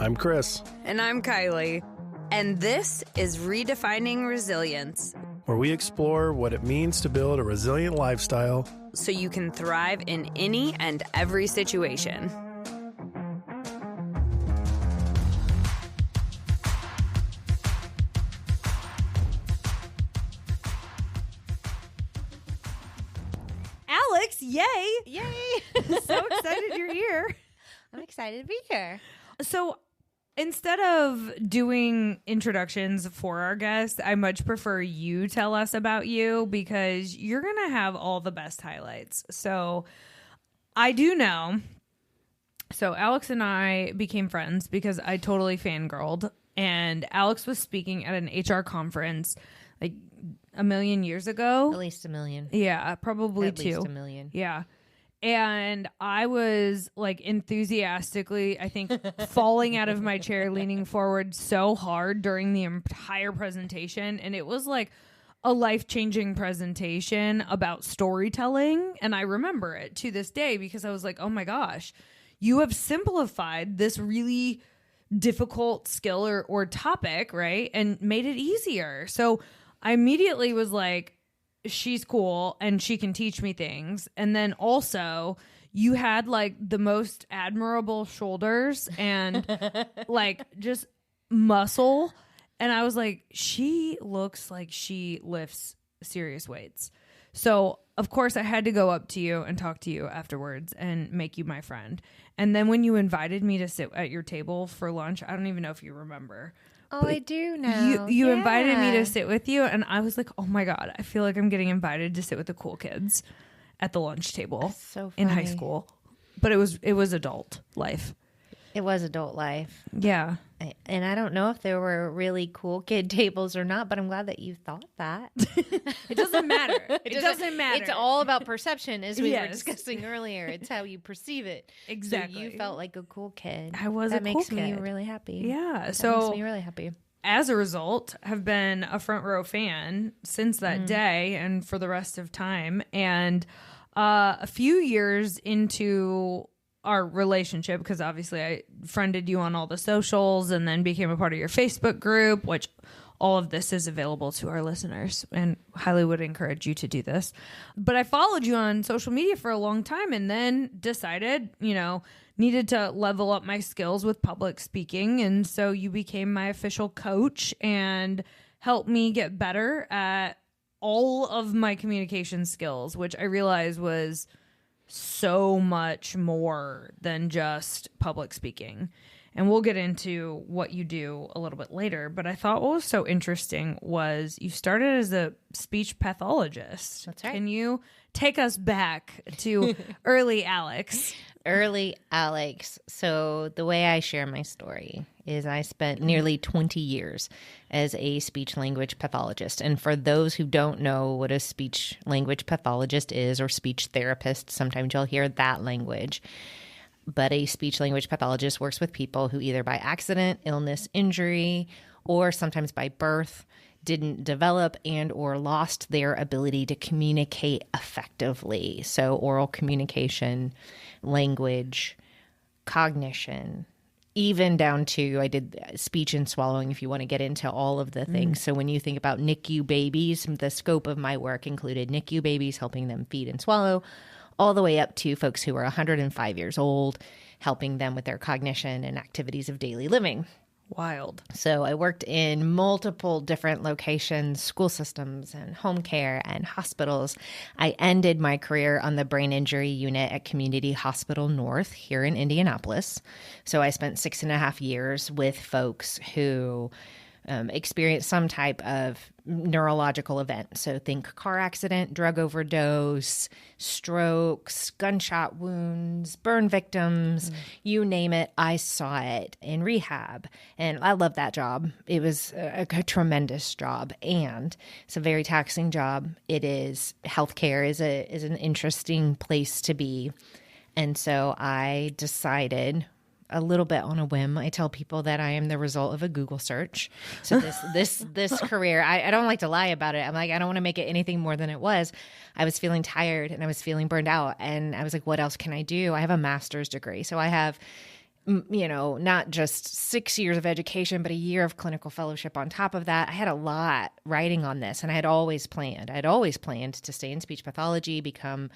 I'm Chris, And I'm Kylie. And this is Redefining Resilience, where we explore what it means to build a resilient lifestyle so you can thrive in any and every situation. Alex, yay! Yay! So excited you're here. I'm excited to be here. So instead of doing introductions for our guests, I much prefer you tell us about you because you're going to have all the best highlights. So I do know. So Alex and I became friends because I totally fangirled, and Alex was speaking at an HR conference like a million years ago. At least a million. Yeah, probably At two. least a million. Yeah. And I was like enthusiastically, I think, falling out of my chair, leaning forward so hard during the entire presentation. And it was like a life-changing presentation about storytelling. And I remember it to this day because I was like, oh my gosh, you have simplified this really difficult skill or topic, right? And made it easier. So I immediately was like, she's cool and she can teach me things. And then also you had like the most admirable shoulders and like just muscle. And I was like, she looks like she lifts serious weights. So of course I had to go up to you and talk to you afterwards and make you my friend. And then when you invited me to sit at your table for lunch, I don't even know if you remember. Oh, I do now. You invited me to sit with you, and I was like, oh my God, I feel like I'm getting invited to sit with the cool kids at the lunch table. That's so in high funny. school. But it was adult life. It was adult life. Yeah. And I don't know if there were really cool kid tables or not, but I'm glad that you thought that. It doesn't matter. It doesn't matter. It's all about perception, as we were Yes. discussing earlier. It's how you perceive it. Exactly. So you felt like a cool kid. I was that a cool makes me kid. really happy. Yeah. That So makes me really happy. as a result, have been a front row fan since that day and for the rest of time. And a few years into our relationship, because obviously I friended you on all the socials and then became a part of your Facebook group, which all of this is available to our listeners and highly would encourage you to do this. But I followed you on social media for a long time and then decided, needed to level up my skills with public speaking. And so you became my official coach and helped me get better at all of my communication skills, which I realized was so much more than just public speaking. And we'll get into what you do a little bit later. But I thought what was so interesting was you started as a speech pathologist. That's right. Can you take us back to early Alex? Early Alex. So the way I share my story is I spent nearly 20 years as a speech-language pathologist. And for those who don't know what a speech-language pathologist is, or speech therapist, sometimes you'll hear that language. But a speech-language pathologist works with people who either by accident, illness, injury, or sometimes by birth didn't develop and or lost their ability to communicate effectively. So oral communication, language, cognition, even down to I did speech and swallowing, if you want to get into all of the things. So when you think about NICU babies, the scope of my work included NICU babies, helping them feed and swallow, all the way up to folks who are 105 years old, helping them with their cognition and activities of daily living. Wild. So I worked in multiple different locations, school systems and home care and hospitals. I ended my career on the brain injury unit at Community Hospital North here in Indianapolis. So I spent 6.5 years with folks who experienced some type of neurological event. So think car accident, drug overdose, strokes, gunshot wounds, burn victims, you name it. I saw it in rehab. And I love that job. It was a tremendous job. And it's a very taxing job. It is, healthcare is an interesting place to be. And so I decided, a little bit on a whim, I tell people that I am the result of a Google search. So this career, I don't like to lie about it. I'm like, I don't want to make it anything more than it was. I was feeling tired and I was feeling burned out. And I was like, what else can I do? I have a master's degree. So I have not just 6 years of education, but a year of clinical fellowship on top of that. I had a lot writing on this, and I had always planned to stay in speech pathology, become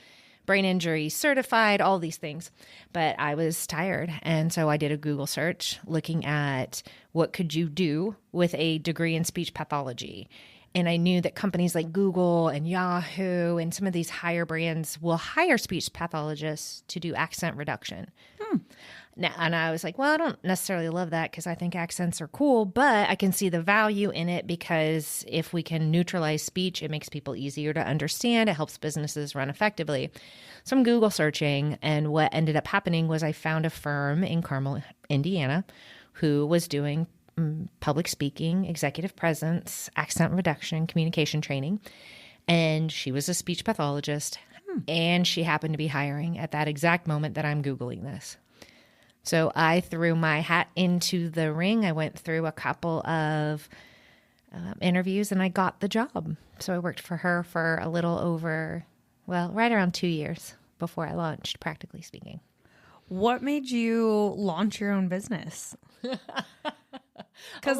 brain injury certified, all these things. But I was tired. And so I did a Google search looking at what could you do with a degree in speech pathology. And I knew that companies like Google and Yahoo and some of these higher brands will hire speech pathologists to do accent reduction. Now, and I was like, well, I don't necessarily love that because I think accents are cool, but I can see the value in it because if we can neutralize speech, it makes people easier to understand. It helps businesses run effectively. So I'm Google searching, and what ended up happening was I found a firm in Carmel, Indiana, who was doing public speaking, executive presence, accent reduction, communication training. And she was a speech pathologist, and she happened to be hiring at that exact moment that I'm Googling this. So I threw my hat into the ring. I went through a couple of interviews, and I got the job. So I worked for her for a little over, right around 2 years before I launched, practically speaking. What made you launch your own business? Because,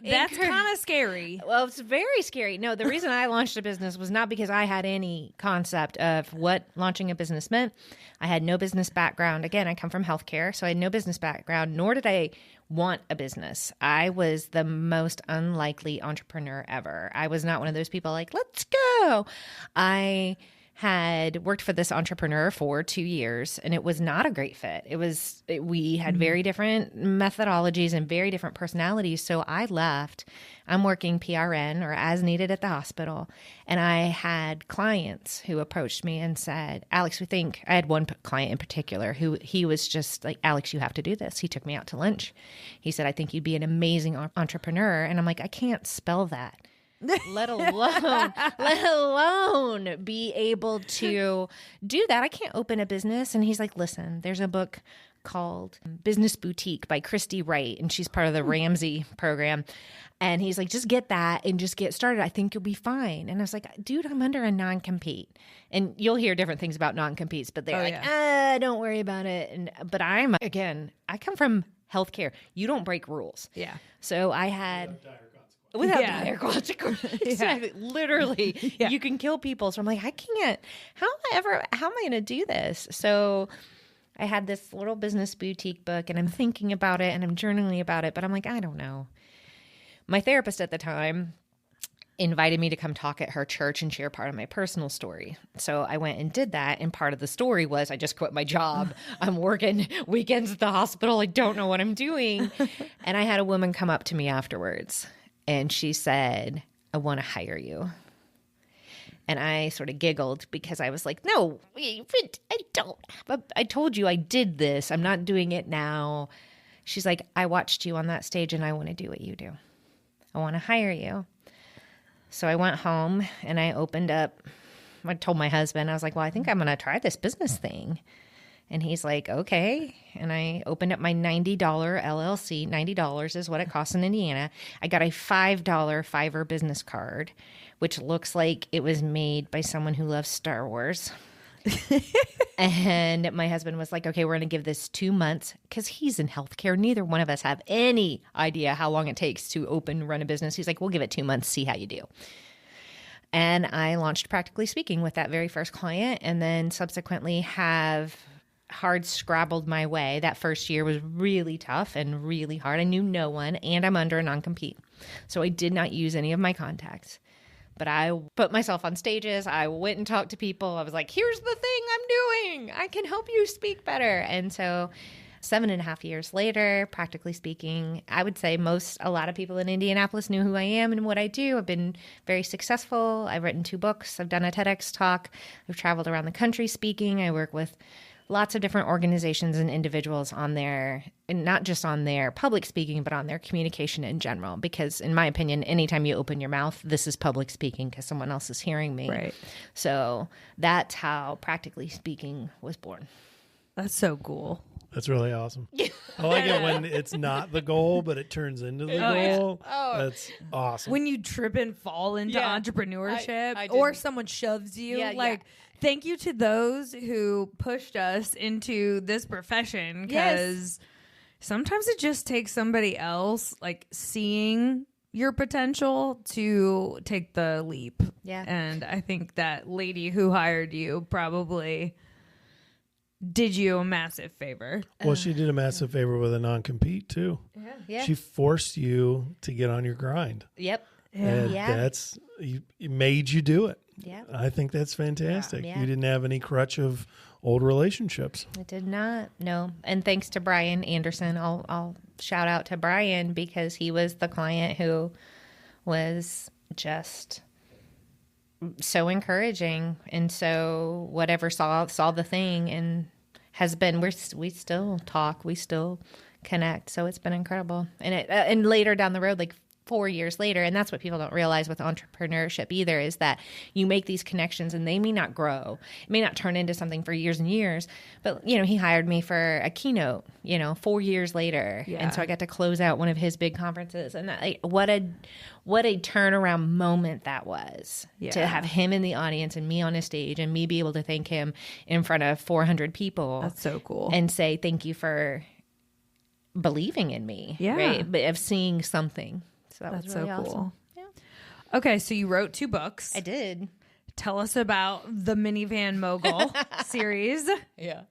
that's kind of scary. Well, it's very scary. No, the reason I launched a business was not because I had any concept of what launching a business meant. I had no business background. Again, I come from healthcare, so I had no business background, nor did I want a business. I was the most unlikely entrepreneur ever. I was not one of those people like, let's go. I had worked for this entrepreneur for 2 years, and it was not a great fit. We had very different methodologies and very different personalities. So I left. I'm working PRN or as needed at the hospital. And I had clients who approached me and said, Alex, I had one client in particular who he was just like, Alex, you have to do this. He took me out to lunch. He said, I think you'd be an amazing entrepreneur. And I'm like, I can't spell that. let alone be able to do that. I can't open a business. And he's like, listen, there's a book called Business Boutique by Christy Wright, and she's part of the Ramsey program. And he's like, just get that and just get started. I think you'll be fine. And I was like, dude, I'm under a non-compete. And you'll hear different things about non-competes, but they're don't worry about it. But I come from healthcare. You don't break rules. Yeah. So I had... Without dire consequence. Exactly. Literally, you can kill people. So I'm like, I can't. How am I going to do this? So I had this little business boutique book, and I'm thinking about it, and I'm journaling about it, but I'm like, I don't know. My therapist at the time invited me to come talk at her church and share part of my personal story. So I went and did that, and part of the story was I just quit my job. I'm working weekends at the hospital. I don't know what I'm doing. And I had a woman come up to me afterwards. And she said, I want to hire you. And I sort of giggled because I was like, no, I don't. I told you I did this. I'm not doing it now. She's like, I watched you on that stage and I want to do what you do. I want to hire you. So I went home and I told my husband, I was like, well, I think I'm going to try this business thing. And he's like, okay. And I opened up my $90 LLC. $90 is what it costs in Indiana. I got a $5 Fiverr business card, which looks like it was made by someone who loves Star Wars. And my husband was like, okay, we're going to give this 2 months because he's in healthcare. Neither one of us have any idea how long it takes to run a business. He's like, we'll give it 2 months, see how you do. And I launched Practically Speaking with that very first client, and then subsequently have hard scrabbled my way. That first year was really tough and really hard. I knew no one, and I'm under a non-compete. So I did not use any of my contacts. But I put myself on stages. I went and talked to people. I was like, here's the thing I'm doing. I can help you speak better. And so 7.5 years later, Practically Speaking, I would say a lot of people in Indianapolis knew who I am and what I do. I've been very successful. I've written 2 books. I've done a TEDx talk. I've traveled around the country speaking. I work with lots of different organizations and individuals on their, and not just on their public speaking, but on their communication in general. Because in my opinion, anytime you open your mouth, this is public speaking because someone else is hearing me. Right. So that's how Practically Speaking was born. That's so cool. That's really awesome. I like it when it's not the goal, but it turns into the goal. Yeah. That's awesome. When you trip and fall into entrepreneurship I or someone shoves you, thank you to those who pushed us into this profession because sometimes it just takes somebody else like seeing your potential to take the leap. Yeah. And I think that lady who hired you probably did you a massive favor. Well, she did a massive favor with a non-compete too. Yeah. She forced you to get on your grind. Yep. And Yeah. that's, it made you do it. Yeah. I think that's fantastic. Yeah. You didn't have any crutch of old relationships. I did not. No. And thanks to Brian Anderson, I'll shout out to Brian because he was the client who was just so encouraging, and so whatever saw the thing and has been, we still talk, we still connect, so it's been incredible. And and later down the road, like 4 years later, and that's what people don't realize with entrepreneurship either, is that you make these connections and they may not grow. It may not turn into something for years and years, but he hired me for a keynote, 4 years later. Yeah. And so I got to close out one of his big conferences, and that, what a turnaround moment that was, to have him in the audience and me on a stage and me be able to thank him in front of 400 people. That's so cool. And say, thank you for believing in me. Yeah. Right. But of seeing something. So that That's was really so awesome. cool. Yeah. Okay, so you wrote 2 books. I did. Tell us about the Minivan Mogul series. Yeah.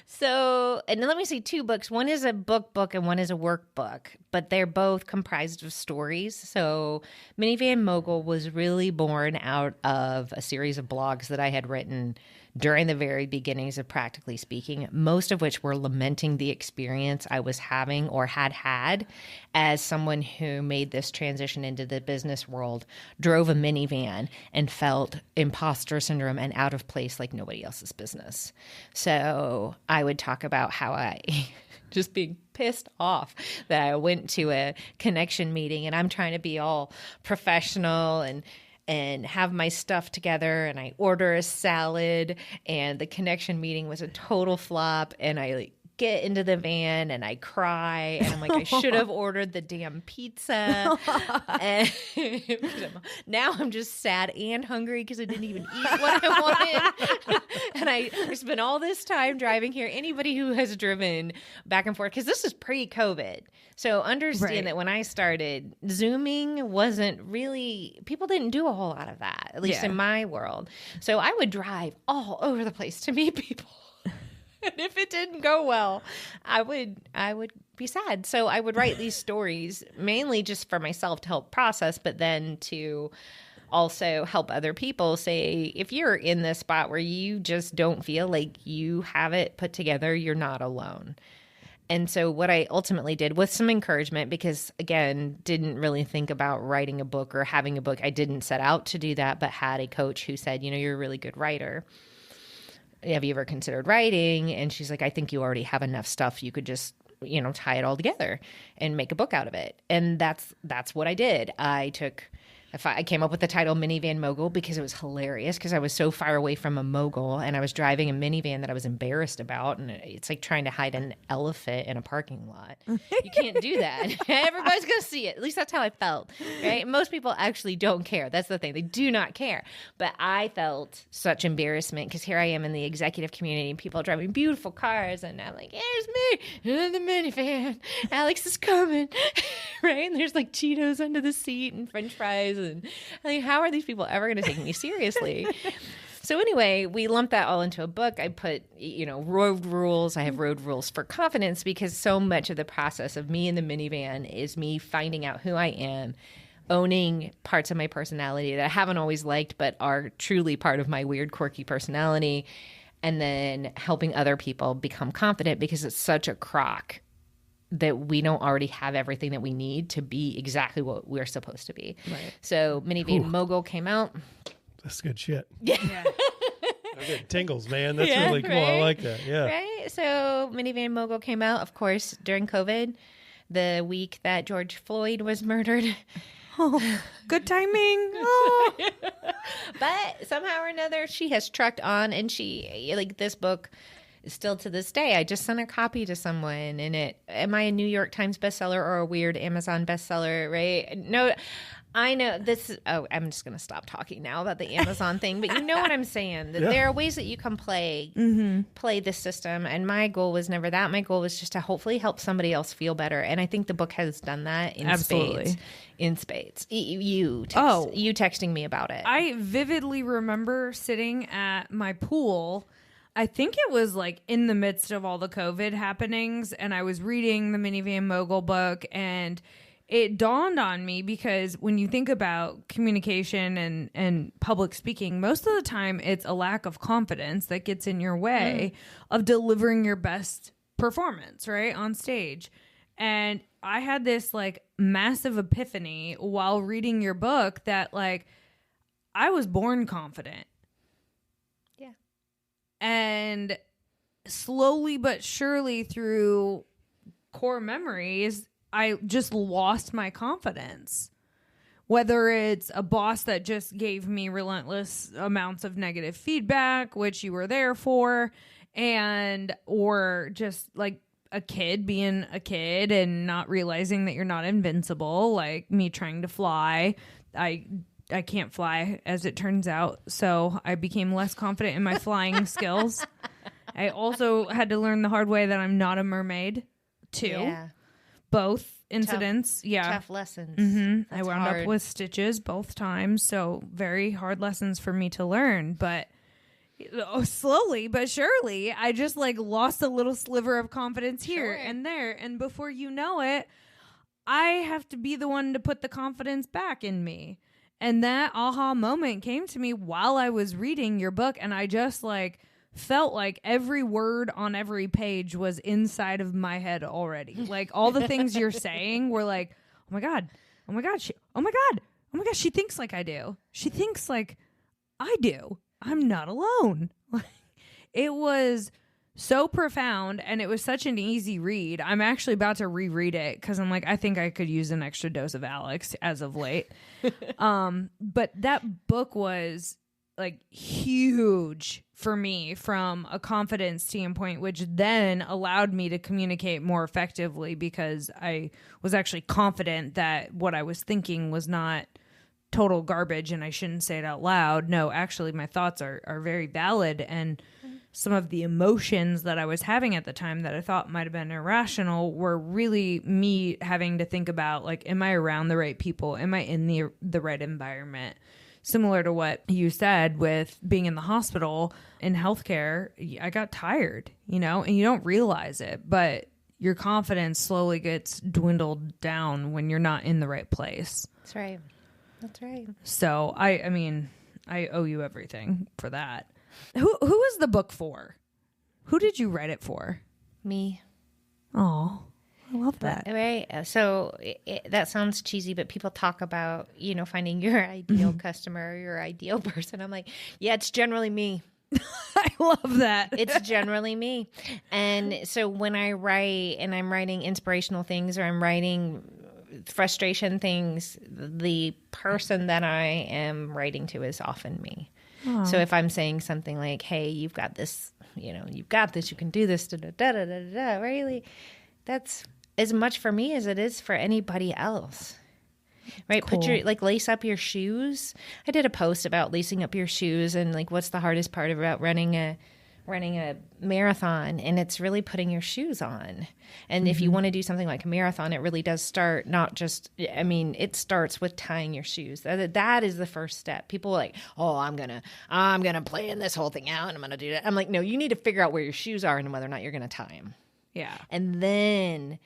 So, and let me say 2 books. One is a book and one is a workbook, but they're both comprised of stories. So Minivan Mogul was really born out of a series of blogs that I had written during the very beginnings of Practically Speaking, most of which were lamenting the experience I was having or had as someone who made this transition into the business world, drove a minivan, and felt imposter syndrome and out of place like nobody else's business. So I would talk about how I just being pissed off that I went to a connection meeting and I'm trying to be all professional and have my stuff together, and I order a salad, and the connection meeting was a total flop, and I get into the van and I cry, and I'm like, I should have ordered the damn pizza. And now I'm just sad and hungry because I didn't even eat what I wanted. And I spent all this time driving here. Anybody who has driven back and forth, because this is pre-COVID. So understand that when I started, Zooming wasn't really, people didn't do a whole lot of that, at least in my world. So I would drive all over the place to meet people. And if it didn't go well, I would be sad. So I would write these stories mainly just for myself to help process, but then to also help other people. Say, if you're in this spot where you just don't feel like you have it put together, you're not alone. And so what I ultimately did, with some encouragement, because again, didn't really think about writing a book or having a book. I didn't set out to do that, but had a coach who said, you're a really good writer. Have you ever considered writing? And she's like, I think you already have enough stuff. You could just, tie it all together and make a book out of it. And that's what I did. I came up with the title Minivan Mogul because it was hilarious, because I was so far away from a mogul and I was driving a minivan that I was embarrassed about. And it's like trying to hide an elephant in a parking lot. You can't do that. Everybody's going to see it. At least that's how I felt, right? Most people actually don't care. That's the thing. They do not care. But I felt such embarrassment because here I am in the executive community and people are driving beautiful cars. And I'm like, here's me in the minivan. Alex is coming, right? And there's like Cheetos under the seat and French fries. And I mean, how are these people ever going to take me seriously? So anyway, we lumped that all into a book. I put, road rules. I have road rules for confidence, because so much of the process of me in the minivan is me finding out who I am, owning parts of my personality that I haven't always liked, but are truly part of my weird, quirky personality, and then helping other people become confident, because it's such a crock that we don't already have everything that we need to be exactly what we're supposed to be. Right. So Minivan Mogul came out. That's good shit. Yeah. I'm getting tingles, man. That's really cool. I like that. Yeah. Right. So Minivan Mogul came out, of course, during COVID, the week that George Floyd was murdered. Oh, good timing. Oh. But somehow or another, she has trucked on, and this book, still to this day, I just sent a copy to someone, and am I a New York Times bestseller or a weird Amazon bestseller, right? No, I know this. I'm just going to stop talking now about the Amazon thing, but you know what I'm saying. That there are ways that you can play this system. And my goal was never that. My goal was just to hopefully help somebody else feel better. And I think the book has done that in spades. In spades. You texting me about it. I vividly remember sitting at my pool. I think it was like in the midst of all the COVID happenings, and I was reading the Minivan Mogul book, and it dawned on me, because when you think about communication and public speaking, most of the time it's a lack of confidence that gets in your way of delivering your best performance, right, on stage. And I had this like massive epiphany while reading your book that like I was born confident. Yeah. And slowly but surely through core memories, I just lost my confidence. Whether it's a boss that just gave me relentless amounts of negative feedback, which you were there for, or just like a kid being a kid and not realizing that you're not invincible, like me trying to fly. I can't fly, as it turns out, so I became less confident in my flying skills. I also had to learn the hard way that I'm not a mermaid, too. Yeah. Both incidents. Tough lessons. I wound up with stitches both times, so very hard lessons for me to learn. But slowly but surely, I just like lost a little sliver of confidence here and there. And before you know it, I have to be the one to put the confidence back in me. And that aha moment came to me while I was reading your book, and I just like felt like every word on every page was inside of my head already. Like all the things you're saying were like, oh my God, she thinks like I do. She thinks like I do. I'm not alone. It was so profound, and it was such an easy read. I'm actually about to reread it because I'm like, I think I could use an extra dose of Alex as of late. But that book was like huge for me from a confidence standpoint, which then allowed me to communicate more effectively because I was actually confident that what I was thinking was not total garbage and I shouldn't say it out loud. No, actually my thoughts are very valid, and some of the emotions that I was having at the time that I thought might have been irrational were really me having to think about, like, am I around the right people? Am I in the right environment? Similar to what you said with being in the hospital in healthcare, I got tired, and you don't realize it, but your confidence slowly gets dwindled down when you're not in the right place. That's right. So I mean, I owe you everything for that. Who is the book for? Who did you write it for? Me. Oh, I love that. Right. So that sounds cheesy, but people talk about, finding your ideal customer, your ideal person. I'm like, yeah, it's generally me. I love that. It's generally me. And so when I write and I'm writing inspirational things or I'm writing frustration things, the person that I am writing to is often me. Aww. So if I'm saying something like, hey, you've got this, you've got this, you can do this, really, that's as much for me as it is for anybody else. Right? Cool. Lace up your shoes. I did a post about lacing up your shoes and like what's the hardest part about running a marathon, and it's really putting your shoes on. And if you want to do something like a marathon, it really does start it starts with tying your shoes. That is the first step. People are like, oh, I'm gonna plan this whole thing out and I'm gonna do that. I'm like, no, you need to figure out where your shoes are and whether or not you're gonna tie them. Yeah. And then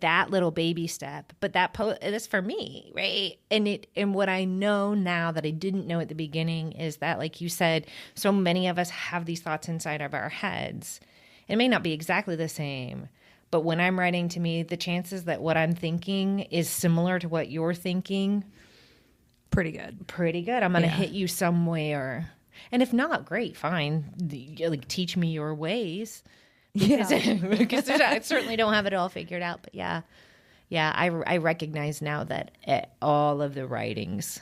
that little baby step, but that's for me, right? And what I know now that I didn't know at the beginning is that, like you said, so many of us have these thoughts inside of our heads. It may not be exactly the same, but when I'm writing to me, the chances that what I'm thinking is similar to what you're thinking, pretty good. I'm going to hit you somewhere. And if not, great, fine. Like, teach me your ways. Because I certainly don't have it all figured out. But I recognize now that all of the writings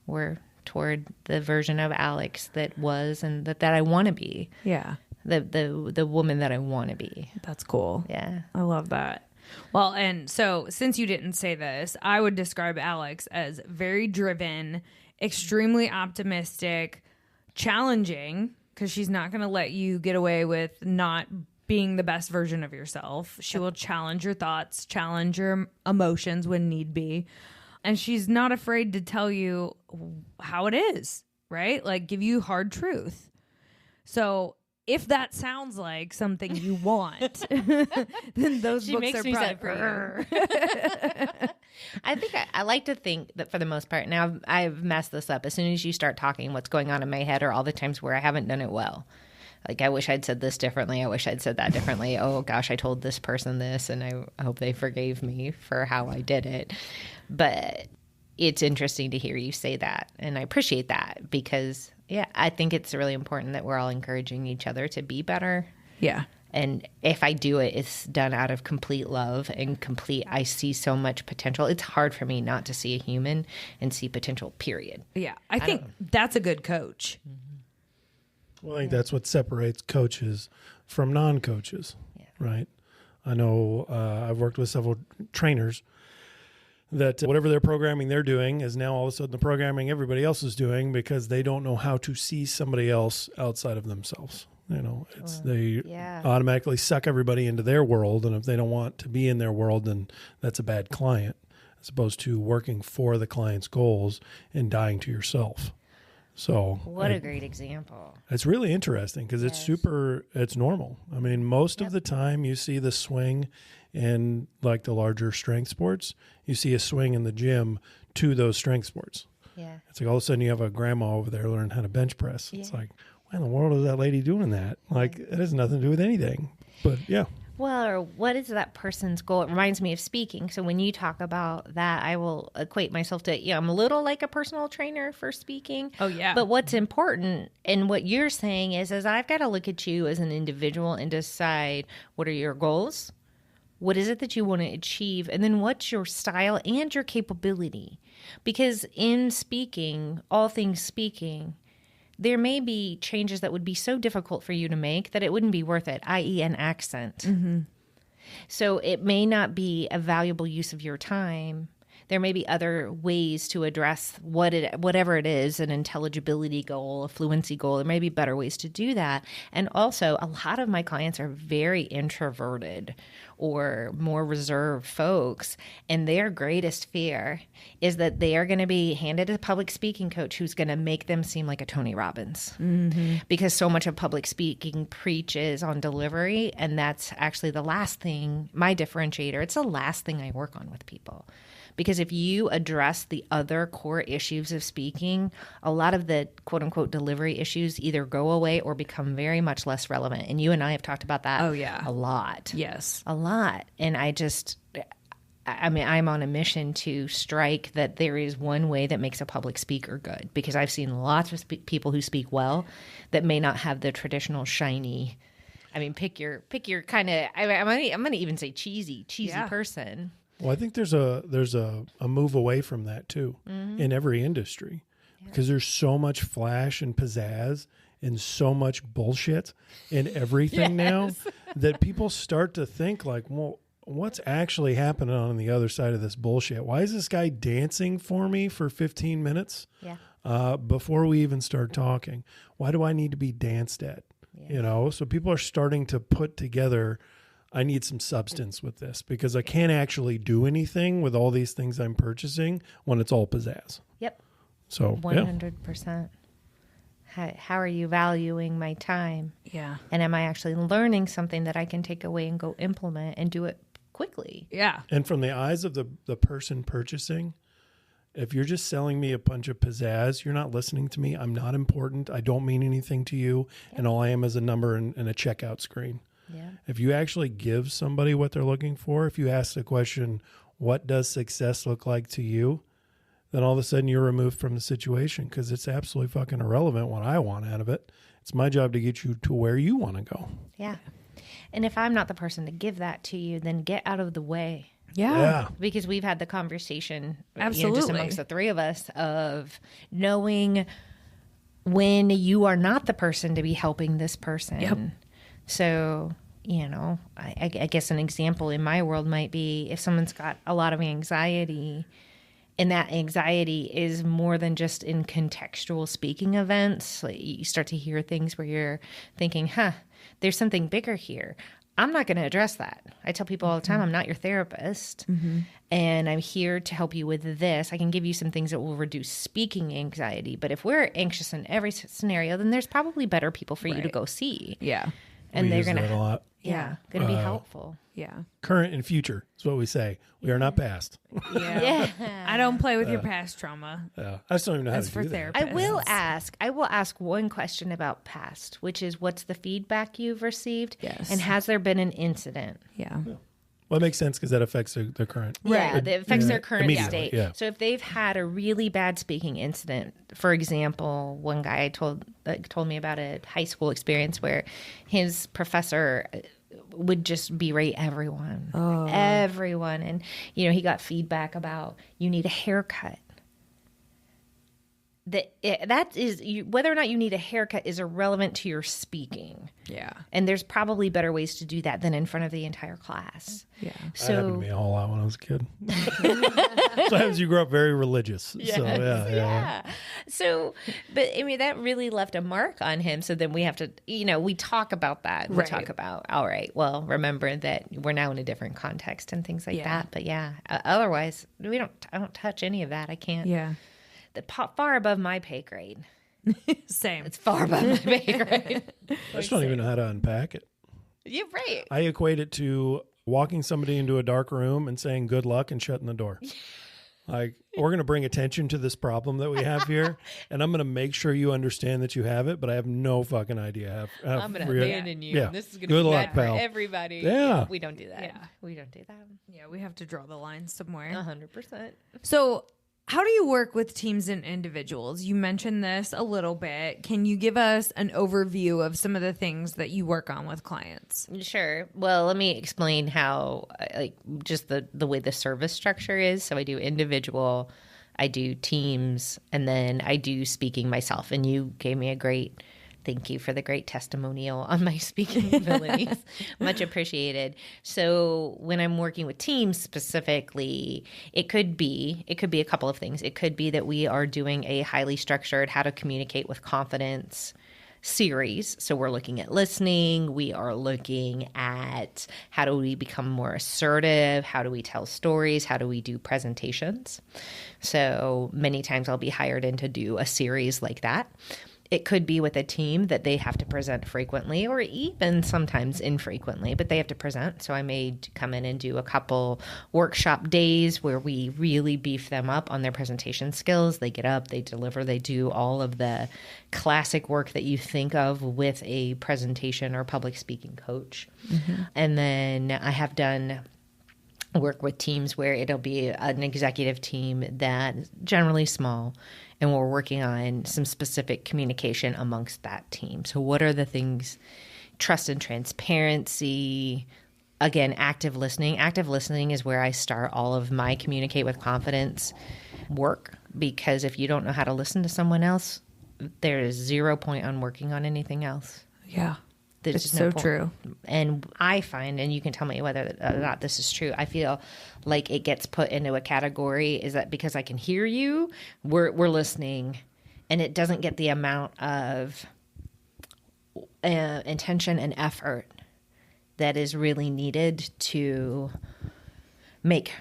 were toward the version of Alex that was and that I want to be. Yeah. The woman that I want to be. That's cool. Yeah. I love that. Well, and so since you didn't say this, I would describe Alex as very driven, extremely optimistic, challenging, because she's not going to let you get away with not being the best version of yourself. She will challenge your thoughts, challenge your emotions when need be. And she's not afraid to tell you how it is, right? Like give you hard truth. So if that sounds like something you want, then those books are probably for you. I think I like to think that for the most part, now I've messed this up. As soon as you start talking, what's going on in my head are all the times where I haven't done it well. Like, I wish I'd said this differently. I wish I'd said that differently. Oh, gosh, I told this person this, and I hope they forgave me for how I did it. But it's interesting to hear you say that, and I appreciate that because, yeah, I think it's really important that we're all encouraging each other to be better. Yeah. And if I do it, it's done out of complete love and I see so much potential. It's hard for me not to see a human and see potential, period. Yeah. I think that's a good coach. Well, I think that's what separates coaches from non-coaches, right? I know I've worked with several trainers that whatever their programming they're doing is now all of a sudden the programming everybody else is doing because they don't know how to see somebody else outside of themselves. You know, they automatically suck everybody into their world, and if they don't want to be in their world, then that's a bad client, as opposed to working for the client's goals and dying to yourself. So what a great example. It's really interesting because it's normal. I mean, most of the time you see the swing in like the larger strength sports, you see a swing in the gym to those strength sports. Yeah. It's like all of a sudden you have a grandma over there learning how to bench press. Yeah. It's like, why in the world is that lady doing that? Like, it has nothing to do with anything. But yeah. Well, or what is that person's goal? It reminds me of speaking. So when you talk about that, I will equate myself to, I'm a little like a personal trainer for speaking. Oh, yeah. But what's important and what you're saying is I've got to look at you as an individual and decide what are your goals? What is it that you want to achieve? And then what's your style and your capability? Because in speaking, all things speaking, there may be changes that would be so difficult for you to make that it wouldn't be worth it, i.e. an accent. Mm-hmm. So it may not be a valuable use of your time. There may be other ways to address whatever it is, an intelligibility goal, a fluency goal. There may be better ways to do that. And also, a lot of my clients are very introverted or more reserved folks, and their greatest fear is that they are going to be handed a public speaking coach who's going to make them seem like a Tony Robbins. Mm-hmm. Because so much of public speaking preaches on delivery, and that's actually the last thing, my differentiator. It's the last thing I work on with people. Because if you address the other core issues of speaking, a lot of the quote-unquote delivery issues either go away or become very much less relevant. And you and I have talked about that a lot. Yes. A lot. And I'm on a mission to strike that there is one way that makes a public speaker good. Because I've seen lots of people who speak well that may not have the traditional shiny, pick your kind of, I'm going to even say cheesy person. Well, I think there's a move away from that too in every industry because there's so much flash and pizzazz and so much bullshit in everything now that people start to think like, well, what's actually happening on the other side of this bullshit? Why is this guy dancing for me for 15 minutes before we even start talking? Why do I need to be danced at? Yeah. So people are starting to put together, I need some substance with this because I can't actually do anything with all these things I'm purchasing when it's all pizzazz. Yep. So 100%. How are you valuing my time? Yeah. And am I actually learning something that I can take away and go implement and do it quickly? Yeah. And from the eyes of the person purchasing, if you're just selling me a bunch of pizzazz, you're not listening to me. I'm not important. I don't mean anything to you. Yep. And all I am is a number and a checkout screen. Yeah. If you actually give somebody what they're looking for, if you ask the question, what does success look like to you? Then all of a sudden you're removed from the situation because it's absolutely fucking irrelevant what I want out of it. It's my job to get you to where you want to go. Yeah. And if I'm not the person to give that to you, then get out of the way. Yeah. Because we've had the conversation absolutely just amongst the three of us of knowing when you are not the person to be helping this person. Yep. So I guess an example in my world might be if someone's got a lot of anxiety, and that anxiety is more than just in contextual speaking events. Like you start to hear things where you're thinking, there's something bigger here. I'm not going to address that. I tell people all the time, I'm not your therapist, and I'm here to help you with this. I can give you some things that will reduce speaking anxiety. But if we're anxious in every scenario, then there's probably better people for you to go see. Yeah. And they're going a lot. going to be helpful. Yeah. Current and future is what we say. We are not past. Yeah. I don't play with your past trauma. I just don't even know how That's to for do that. therapists. I will ask one question about past, which is what's the feedback you've received? Yes. And has there been an incident? Yeah. Well, it makes sense because that affects their current. Yeah, that affects their current Immediately, state. yeah. So if they've had a really bad speaking incident, for example, one guy told me about a high school experience where his professor would just berate everyone, and he got feedback about you need a haircut. That is whether or not you need a haircut is irrelevant to your speaking. Yeah. And there's probably better ways to do that than in front of the entire class. Yeah. That happened to me a whole lot when I was a kid. Sometimes you grow up very religious. Yes, So yeah. So, but I mean, that really left a mark on him. So then we have to, we talk about that. We talk about, all right, well, remember that we're now in a different context and things like that. But otherwise, I don't touch any of that. I can't. Yeah. Far above my pay grade. Same. It's far above my pay grade. I just don't even know how to unpack it. You're right. I equate it to walking somebody into a dark room and saying good luck and shutting the door. Like, we're going to bring attention to this problem that we have here, and I'm going to make sure you understand that you have it, but I have no fucking idea. I'm going to abandon you. Yeah. This is going Good to be luck, bad pal. for everybody. Yeah. We don't do that. Yeah. We don't do that. Yeah, we have to draw the line somewhere. 100%. So, how do you work with teams and individuals? You mentioned this a little bit. Can you give us an overview of some of the things that you work on with clients? Sure. Well, let me explain how, just the way the service structure is. So I do individual, I do teams, and then I do speaking myself. And you gave me a great thank you for the great testimonial on my speaking abilities. Much appreciated. So when I'm working with teams specifically, it could be a couple of things. It could be that we are doing a highly structured how to communicate with confidence series. So we're looking at listening. We are looking at how do we become more assertive? How do we tell stories? How do we do presentations? So many times I'll be hired in to do a series like that. It could be with a team that they have to present frequently or even sometimes infrequently, but they have to present. So I may come in and do a couple workshop days where we really beef them up on their presentation skills. They get up, they deliver, they do all of the classic work that you think of with a presentation or public speaking coach. Mm-hmm. And then I have done work with teams where it'll be an executive team that's generally small, and we're working on some specific communication amongst that team. So what are the things? Trust and transparency. Again, active listening. Active listening is where I start all of my communicate with confidence work, because if you don't know how to listen to someone else, there is 0 point on working on anything else. Yeah. There's it's just no so point. true. And I find, and you can tell me whether or not this is true, I feel like it gets put into a category, is that because I can hear you, we're listening, and it doesn't get the amount of intention and effort that is really needed to make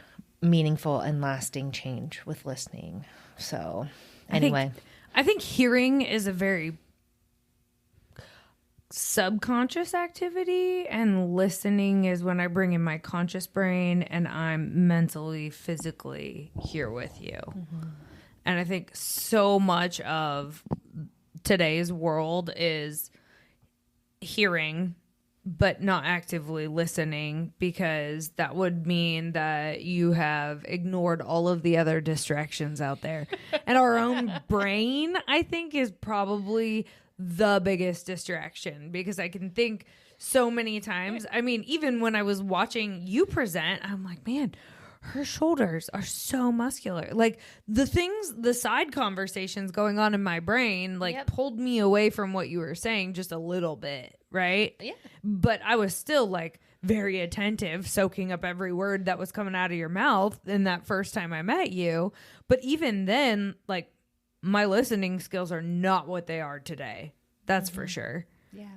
meaningful and lasting change with listening. So anyway. I think hearing is a very subconscious activity, and listening is when I bring in my conscious brain and I'm mentally, physically here with you. Mm-hmm. And I think so much of today's world is hearing but not actively listening, because that would mean that you have ignored all of the other distractions out there. And our own brain, I think, is probably the biggest distraction, because I can think so many times. I mean, even when I was watching you present, I'm like, man, her shoulders are so muscular. Like the side conversations going on in my brain, like pulled me away from what you were saying just a little bit. Right. Yeah. But I was still like very attentive, soaking up every word that was coming out of your mouth in that first time I met you. But even then, like, my listening skills are not what they are today. That's for sure. Yeah.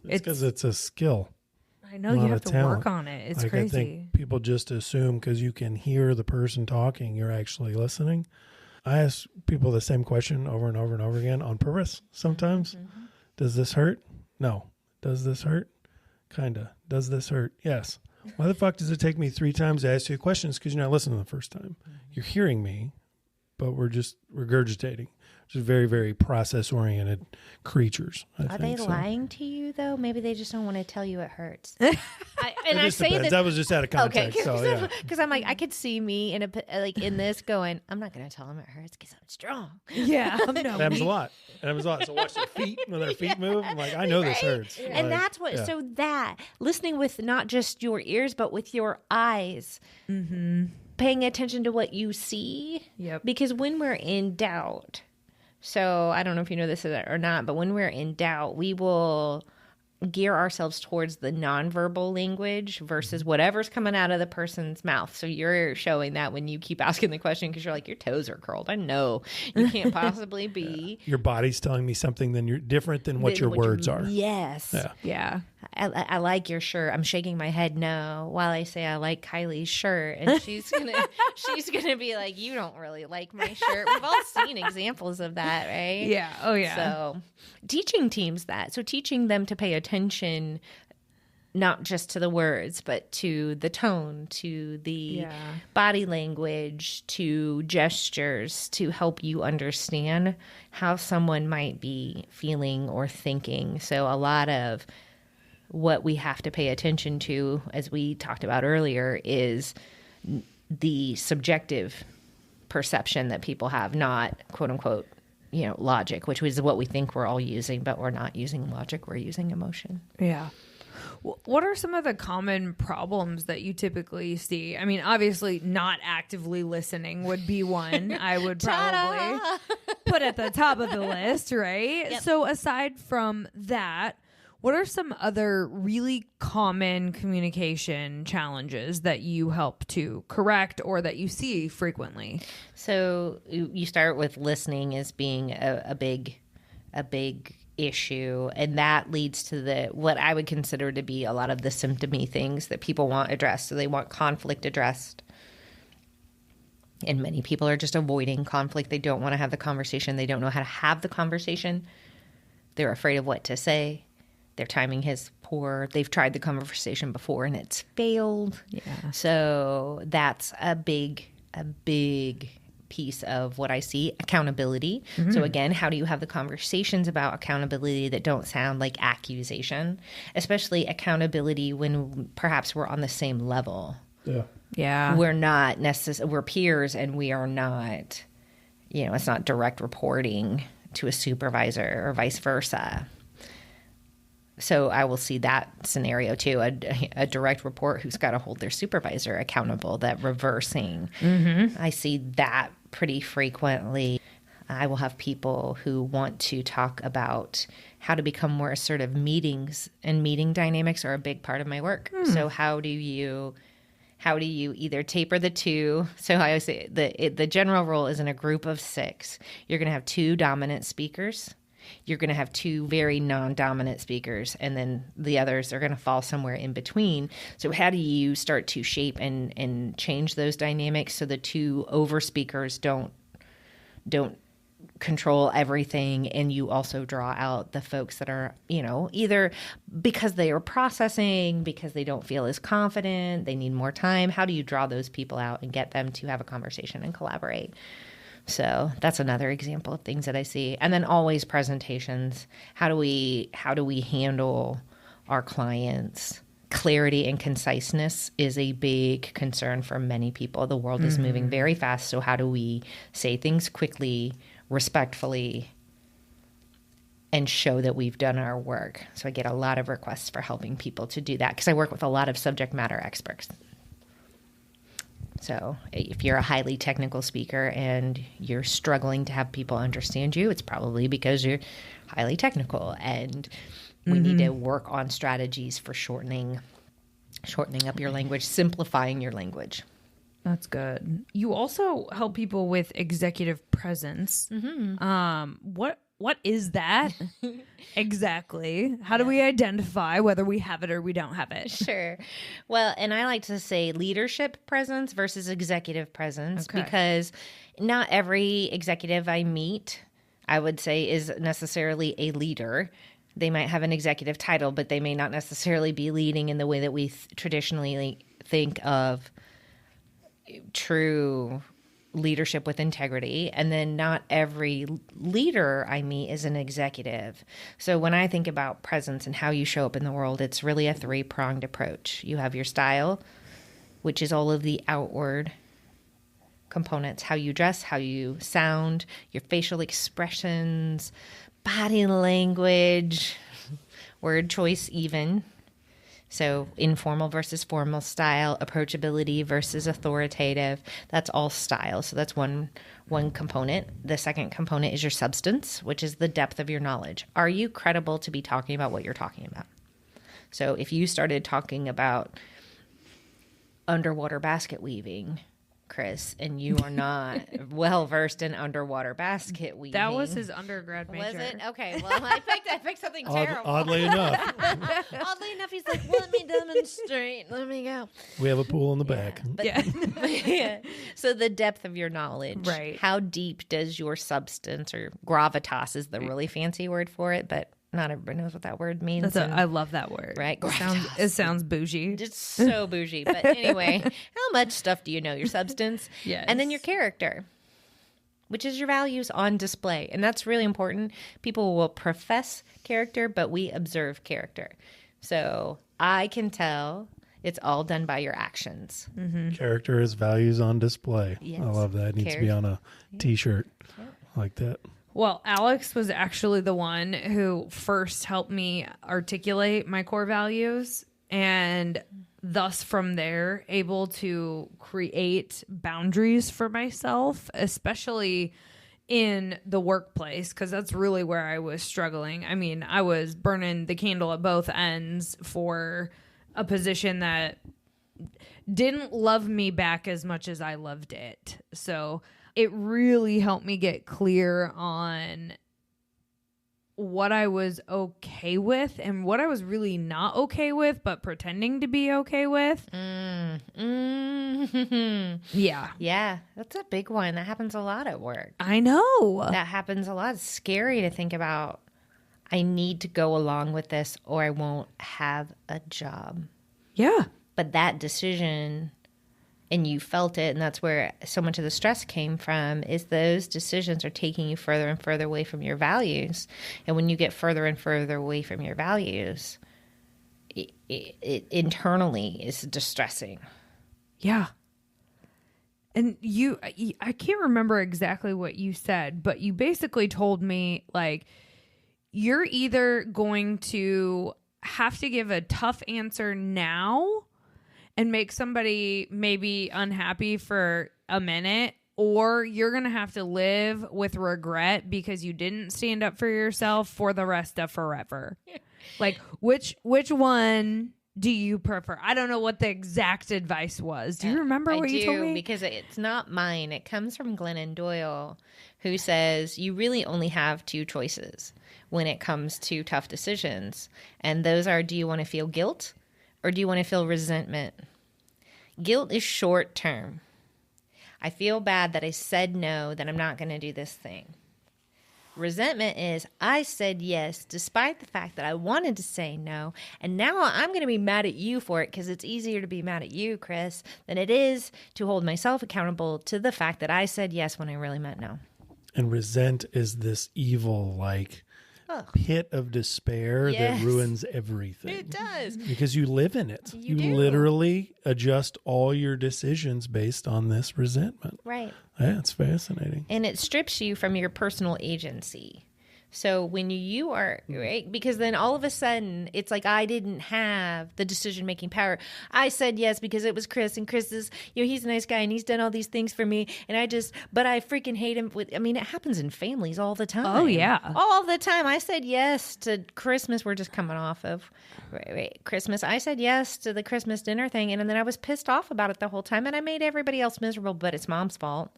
It's because it's a skill. I know you have to work on it. It's like, crazy. I think people just assume because you can hear the person talking, you're actually listening. I ask people the same question over and over and over again on purpose sometimes. Does this hurt? No. Does this hurt? Kinda. Does this hurt? Yes. Why the fuck does it take me 3 times to ask you questions? Because you're not listening the first time. You're hearing me, but we're just regurgitating. Just very, very process-oriented creatures. Are they lying to you, though? Maybe they just don't want to tell you it hurts. I say that was just out of context. Okay, because I'm like, I could see me in this going, I'm not going to tell them it hurts because I'm strong. Yeah, it happens a lot. So watch their feet when their feet move. I'm like, I know this hurts. Yeah. And that's what. Yeah. So that listening with not just your ears, but with your eyes. Paying attention to what you see. Yep. Because when we're in doubt. So I don't know if you know this or not, but when we're in doubt, we will gear ourselves towards the nonverbal language versus whatever's coming out of the person's mouth. So you're showing that when you keep asking the question because you're like, your toes are curled. I know you can't possibly be. Your body's telling me something then you're different than what your words are. Yes. Yeah. I like your shirt. I'm shaking my head no while I say I like Kylie's shirt, and she's gonna be like, you don't really like my shirt. We've all seen examples of that, right? Yeah. Oh yeah. So teaching teams that. So teaching them to pay attention not just to the words, but to the tone, to the body language, to gestures, to help you understand how someone might be feeling or thinking. So a lot of what we have to pay attention to, as we talked about earlier, is the subjective perception that people have, not quote unquote, logic, which is what we think we're all using, but we're not using logic. We're using emotion. Yeah. What are some of the common problems that you typically see? I mean, obviously not actively listening would be one I would probably put at the top of the list, right? Yep. So aside from that, what are some other really common communication challenges that you help to correct or that you see frequently? So you start with listening as being a big issue, and that leads to what I would consider to be a lot of the symptomy things that people want addressed. So they want conflict addressed. And many people are just avoiding conflict. They don't want to have the conversation. They don't know how to have the conversation. They're afraid of what to say. Their timing is poor. They've tried the conversation before and it's failed. Yeah. So that's a big piece of what I see. Accountability. So again, how do you have the conversations about accountability that don't sound like accusation? Especially accountability when perhaps we're on the same level. Yeah. We're not necessarily, we're peers and we are not, it's not direct reporting to a supervisor or vice versa. So I will see that scenario too, a direct report who's got to hold their supervisor accountable, that reversing. I see that pretty frequently. I will have people who want to talk about how to become more assertive. Meetings and meeting dynamics are a big part of my work. So how do you either taper the two? So I always say the general rule is in a group of 6, you're going to have 2 dominant speakers. You're going to have 2 very non-dominant speakers, and then the others are going to fall somewhere in between. So how do you start to shape and change those dynamics so the 2 over speakers don't control everything, and you also draw out the folks that are, either because they are processing, because they don't feel as confident, they need more time. How do you draw those people out and get them to have a conversation and collaborate? So that's another example of things that I see. And then always presentations. How do we handle our clients? Clarity and conciseness is a big concern for many people. The world is moving very fast. So how do we say things quickly, respectfully, and show that we've done our work? So I get a lot of requests for helping people to do that because I work with a lot of subject matter experts. So if you're a highly technical speaker and you're struggling to have people understand you, it's probably because you're highly technical, and we need to work on strategies for shortening up your language, simplifying your language. That's good. You also help people with executive presence. What is that exactly? How do we identify whether we have it or we don't have it? Sure. Well, and I like to say leadership presence versus executive presence, because not every executive I meet, I would say, is necessarily a leader. They might have an executive title, but they may not necessarily be leading in the way that we traditionally think of true leadership with integrity. And then not every leader I meet is an executive. So when I think about presence and how you show up in the world, it's really a three-pronged approach. You have your style, which is all of the outward components, how you dress, how you sound, your facial expressions, body language, word choice even. So informal versus formal style, approachability versus authoritative. That's all style. So that's one component. The second component is your substance, which is the depth of your knowledge. Are you credible to be talking about what you're talking about? So if you started talking about underwater basket weaving, Chris, and you are not well versed in underwater basket weaving. That was his undergrad major. Was it? Okay. Well, I picked something terrible. Oddly enough. Oddly enough, he's like, let me demonstrate. Let me go. We have a pool in the back. Yeah. So the depth of your knowledge. Right. How deep does your substance, or gravitas is the really fancy word for it, but not everybody knows what that word means. I love that word. Right? It sounds bougie. It's so bougie. But anyway, how much stuff do you know? Your substance. Yes. And then your character, which is your values on display. And that's really important. People will profess character, but we observe character. So I can tell it's all done by your actions. Character is values on display. Yes. I love that. It needs to be on a t-shirt like that. Well, Alex was actually the one who first helped me articulate my core values, and thus from there able to create boundaries for myself, especially in the workplace, because that's really where I was struggling. I mean, I was burning the candle at both ends for a position that didn't love me back as much as I loved it. So it really helped me get clear on what I was okay with and what I was really not okay with, but pretending to be okay with. Yeah. Yeah, that's a big one. That happens a lot at work. I know. That happens a lot. It's scary to think about. I need to go along with this or I won't have a job. Yeah. But that decision, and you felt it, and that's where so much of the stress came from, is those decisions are taking you further and further away from your values. And when you get further and further away from your values, it internally is distressing. Yeah. And I can't remember exactly what you said, but you basically told me, like, you're either going to have to give a tough answer now and make somebody maybe unhappy for a minute, or you're going to have to live with regret because you didn't stand up for yourself for the rest of forever. Like, which one do you prefer? I don't know what the exact advice was. Do you remember what you told me? Because it's not mine. It comes from Glennon Doyle, who says you really only have two choices when it comes to tough decisions. And those are, do you want to feel guilt or do you want to feel resentment? Guilt is short term. I feel bad that I said no, that I'm not going to do this thing. Resentment is, I said yes despite the fact that I wanted to say no, and now I'm going to be mad at you for it because it's easier to be mad at you, Chris, than it is to hold myself accountable to the fact that I said yes when I really meant no. And resent is this evil, like, pit of despair that ruins everything. It does. Because you live in it. You do. Literally adjust all your decisions based on this resentment. Right. Yeah, it's fascinating. And it strips you from your personal agency. So when you are, right, because then all of a sudden it's like I didn't have the decision-making power. I said yes because it was Chris, and Chris is, he's a nice guy and he's done all these things for me, and but I freaking hate him. It happens in families all the time. Oh, yeah. All the time. I said yes to Christmas. We're just coming off of Christmas. I said yes to the Christmas dinner thing, and then I was pissed off about it the whole time, and I made everybody else miserable, but it's Mom's fault.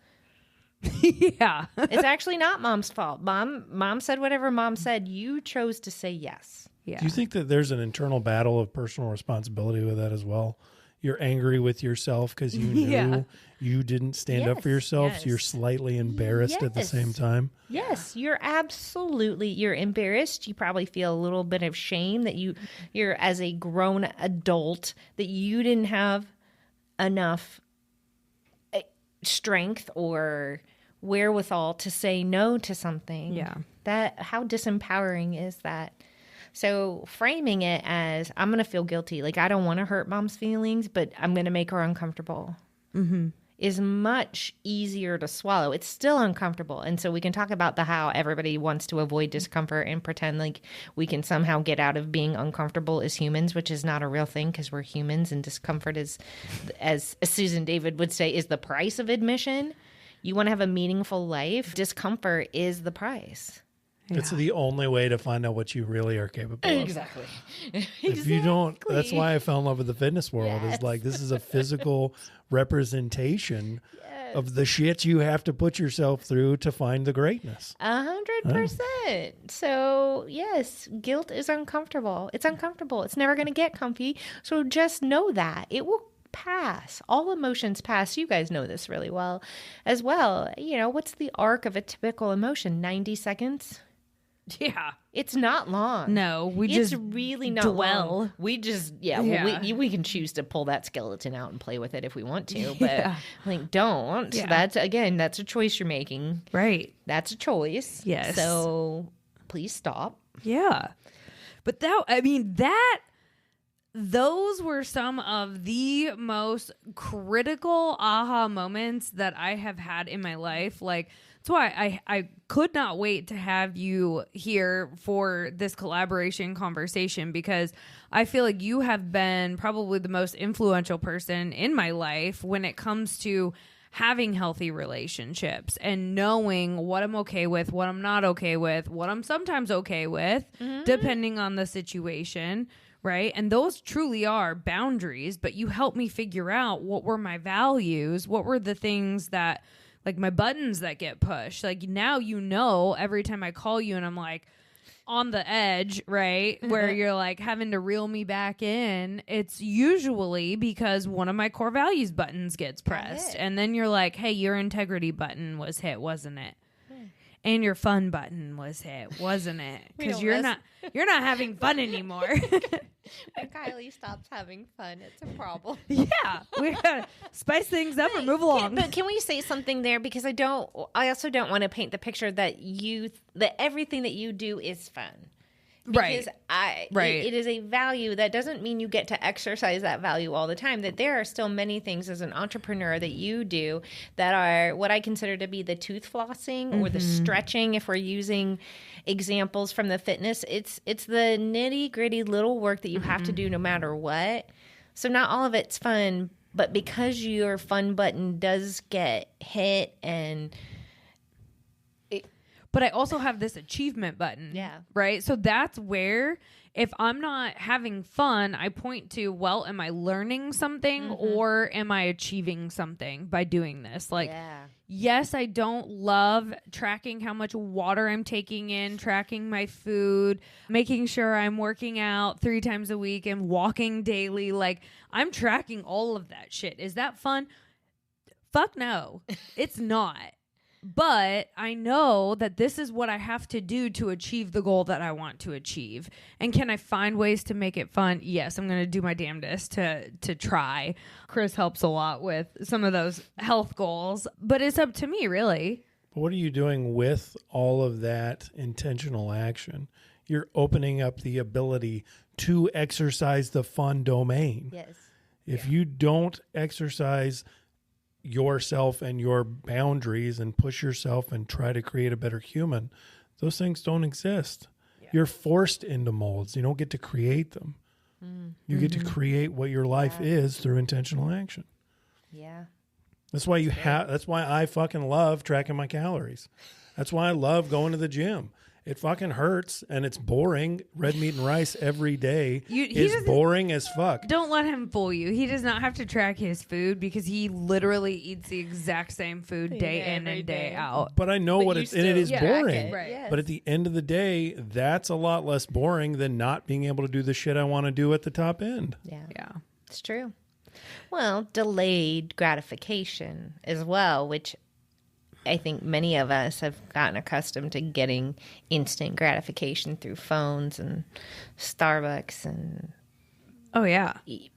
Yeah. It's actually not Mom's fault. Mom said whatever Mom said. You chose to say yes. Yeah. Do you think that there's an internal battle of personal responsibility with that as well? You're angry with yourself because you knew you didn't stand up for yourself. So you're slightly embarrassed at the same time. Yes, you're embarrassed. You probably feel a little bit of shame that you're as a grown adult that you didn't have enough strength or wherewithal to say no to something. Yeah. How disempowering is that? So framing it as I'm going to feel guilty, like I don't want to hurt Mom's feelings, but I'm going to make her uncomfortable, is much easier to swallow. It's still uncomfortable. And so we can talk about how everybody wants to avoid discomfort and pretend like we can somehow get out of being uncomfortable as humans, which is not a real thing because we're humans, and discomfort is, as Susan David would say, is the price of admission. You want to have a meaningful life. Discomfort is the price. It's the only way to find out what you really are capable of. Exactly. If you don't, that's why I fell in love with the fitness world. Is like, this is a physical representation of the shit you have to put yourself through to find the greatness. 100%. So yes, guilt is uncomfortable. It's uncomfortable. It's never going to get comfy. So just know that it will pass. All emotions pass. You guys know this really well as well. What's the arc of a typical emotion? 90 seconds? Yeah. It's not long. No, it's really not dwell. long. We just, we can choose to pull that skeleton out and play with it if we want to, but don't. Yeah. That's a choice you're making. Right. That's a choice. Yes. So please stop. Yeah. But those were some of the most critical aha moments that I have had in my life. Like, that's why I could not wait to have you here for this collaboration conversation, because I feel like you have been probably the most influential person in my life when it comes to having healthy relationships and knowing what I'm okay with, what I'm not okay with, what I'm sometimes okay with, depending on the situation. Right. And those truly are boundaries, but you helped me figure out what were my values, what were the things that, like, my buttons that get pushed. Like, now every time I call you and I'm like on the edge, right, where you're like having to reel me back in, it's usually because one of my core values buttons gets pressed. And then you're like, hey, your integrity button was hit, wasn't it? And your fun button was hit, wasn't it? Because you're not having fun anymore. When Kylie stops having fun, it's a problem. Yeah, we gotta spice things up or move along. But can we say something there? Because I also don't want to paint the picture that everything that you do is fun. Because it is a value that doesn't mean you get to exercise that value all the time. That there are still many things as an entrepreneur that you do that are what I consider to be the tooth flossing or the stretching. If we're using examples from the fitness, it's the nitty gritty little work that you have to do no matter what. So not all of it's fun, but because your fun button does get hit and. But I also have this achievement button. Yeah. Right? So that's where, if I'm not having fun, I point to, well, am I learning something or am I achieving something by doing this? Like, yes, I don't love tracking how much water I'm taking in, tracking my food, making sure I'm working out 3 times a week and walking daily. Like, I'm tracking all of that shit. Is that fun? Fuck no. It's not. But I know that this is what I have to do to achieve the goal that I want to achieve. And can I find ways to make it fun? Yes, I'm going to do my damnedest to try. Chris helps a lot with some of those health goals, but it's up to me, really. What are you doing with all of that intentional action? You're opening up the ability to exercise the fun domain. Yes. If you don't exercise yourself and your boundaries and push yourself and try to create a better human, Those things don't exist. You're forced into molds. You don't get to create them. You get to create what your life is through intentional action. Yeah. That's why that's why I fucking love tracking my calories. That's why I love going to the gym. It fucking hurts and it's boring. Red meat and rice every day is boring as fuck. Don't let him fool you. He does not have to track his food because he literally eats the exact same food day in and day out. But I know what it's, and it is boring. Right. Yes. But at the end of the day, that's a lot less boring than not being able to do the shit I want to do at the top end. Yeah. It's true. Well, delayed gratification as well, which I think many of us have gotten accustomed to getting instant gratification through phones and Starbucks and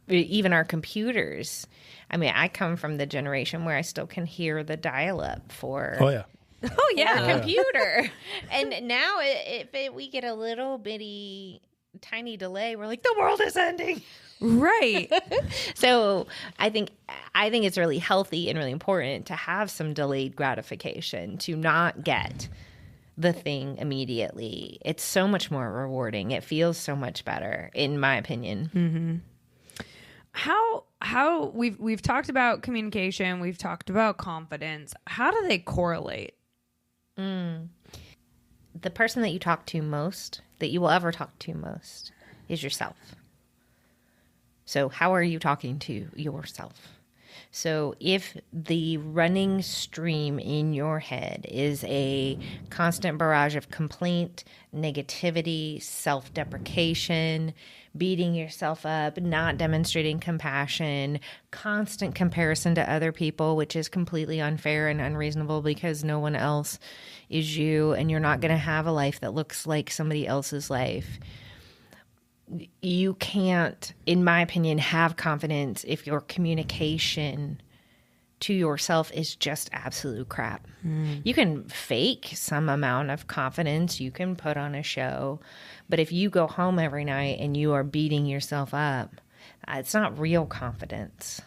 even our computers. I mean, I come from the generation where I still can hear the dial-up for Oh, yeah. computer. And now if we get a little bitty tiny delay, we're like, the world is ending. Right. So I think it's really healthy and really important to have some delayed gratification, to not get the thing immediately. It's so much more rewarding. It feels so much better, in my opinion. How we've talked about communication, we've talked about confidence. How do they correlate? The person that you talk to most, that you will ever talk to most, is yourself. So how are you talking to yourself? So if the running stream in your head is a constant barrage of complaint, negativity, self-deprecation, beating yourself up, not demonstrating compassion, constant comparison to other people, which is completely unfair and unreasonable because no one else is you, and you're not going to have a life that looks like somebody else's life. You can't, in my opinion, have confidence if your communication to yourself is just absolute crap. You can fake some amount of confidence. You can put on a show. But if you go home every night and you are beating yourself up, it's not real confidence.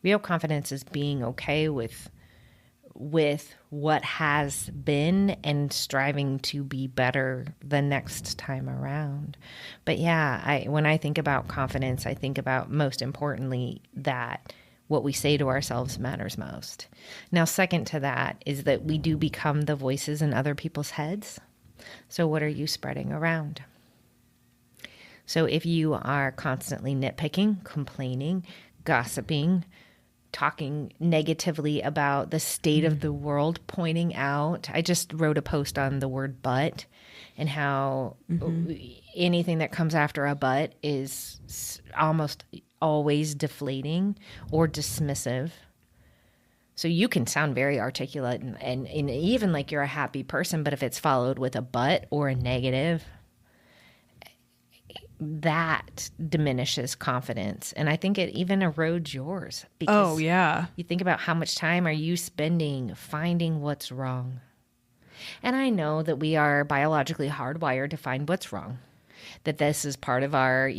Real confidence is being okay with what has been and striving to be better the next time around. But yeah, when I think about confidence, I think about, most importantly, that what we say to ourselves matters most. Now, second to that is that we do become the voices in other people's heads. So what are you spreading around? So if you are constantly nitpicking, complaining, gossiping, talking negatively about the state of the world, pointing out. I just wrote a post on the word but and how anything that comes after a but is almost always deflating or dismissive. So you can sound very articulate and even like you're a happy person, but if it's followed with a but or a negative, that diminishes confidence. And I think it even erodes yours. Because you think about how much time are you spending finding what's wrong. And I know that we are biologically hardwired to find what's wrong. That this is part of our,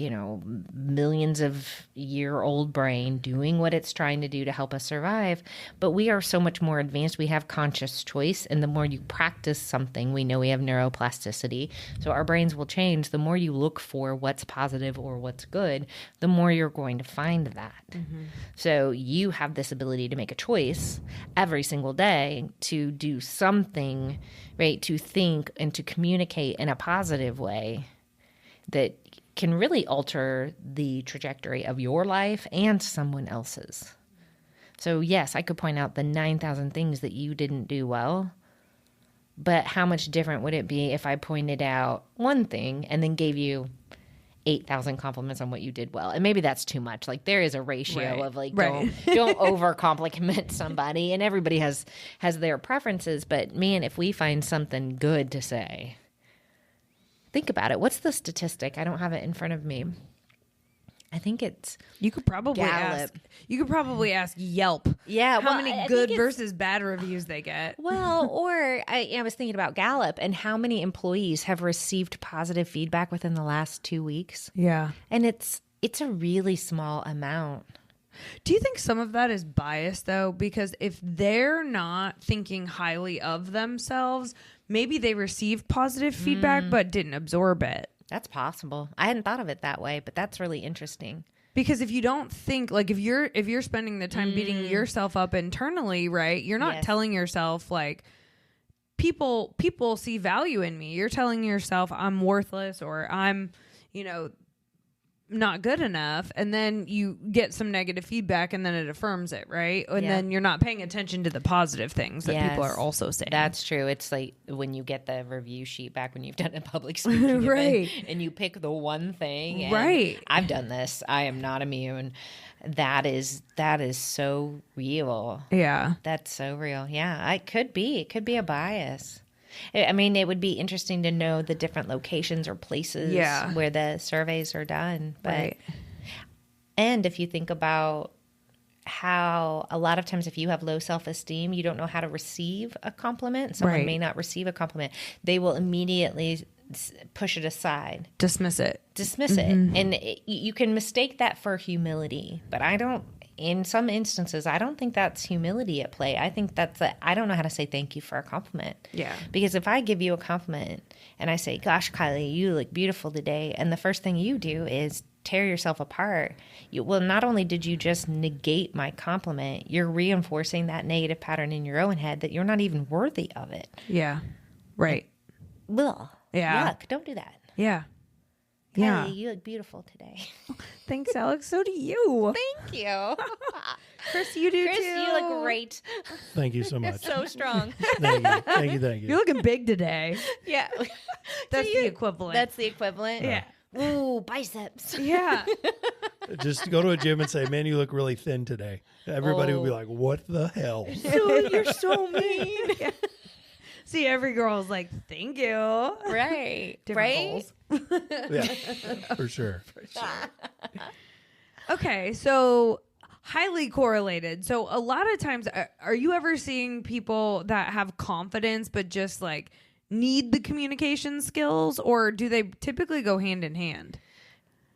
millions of year old brain doing what it's trying to do to help us survive. But we are so much more advanced. We have conscious choice. And the more you practice something, we know we have neuroplasticity. So our brains will change. The more you look for what's positive or what's good, the more you're going to find that. So you have this ability to make a choice every single day to do something, right? To think and to communicate in a positive way that can really alter the trajectory of your life and someone else's. So yes, I could point out the 9,000 things that you didn't do well, but how much different would it be if I pointed out one thing and then gave you 8,000 compliments on what you did well? And maybe that's too much. Like there is a ratio of like, don't over compliment somebody, and everybody has their preferences. But man, if we find something good to say, think about it. What's the statistic? I don't have it in front of me. I think it's you could probably ask Yelp. Yeah, how many good versus bad reviews they get. Well, or I was thinking about Gallup and how many employees have received positive feedback within the last 2 weeks. Yeah, and it's a really small amount. Do you think some of that is bias though? Because if they're not thinking highly of themselves, maybe they received positive feedback but didn't absorb it. That's possible. I hadn't thought of it that way, but that's really interesting. Because if you don't think, like, if you're spending the time beating yourself up internally, right, you're not telling yourself, like, people see value in me. You're telling yourself I'm worthless or I'm, not good enough, and then you get some negative feedback and then it affirms it, right? And then you're not paying attention to the positive things that people are also saying. That's true. It's like when you get the review sheet back when you've done a public speaking right, event, and you pick the one thing, and right. I've done this. I am not immune. That is so real. Yeah. That's so real. Yeah, it could be a bias. I mean, it would be interesting to know the different locations or places where the surveys are done. But, right. And if you think about how a lot of times if you have low self-esteem, you don't know how to receive a compliment. Someone may not receive a compliment. They will immediately push it aside. Dismiss it. And you can mistake that for humility. But in some instances, I don't think that's humility at play. I think I don't know how to say thank you for a compliment. Yeah. Because if I give you a compliment and I say, gosh, Kylie, you look beautiful today, and the first thing you do is tear yourself apart, not only did you just negate my compliment, you're reinforcing that negative pattern in your own head that you're not even worthy of it. Yeah. Right. Ugh. Yeah. Yuck, don't do that. Yeah. Kylie, you look beautiful today. Thanks, Alex. So do you. Thank you. Chris, you do Chris, too. you look great. Thank you so much. So strong. Thank you. You're looking big today. Yeah. That's the equivalent. That's the equivalent? Yeah. Ooh, biceps. Yeah. Just go to a gym and say, man, you look really thin today. Everybody would be like, what the hell? You're so mean. Yeah. See, every girl's like, thank you. Right. Different goals. Yeah, for sure. Okay, so highly correlated. So a lot of times, are you ever seeing people that have confidence but just like need the communication skills, or do they typically go hand in hand?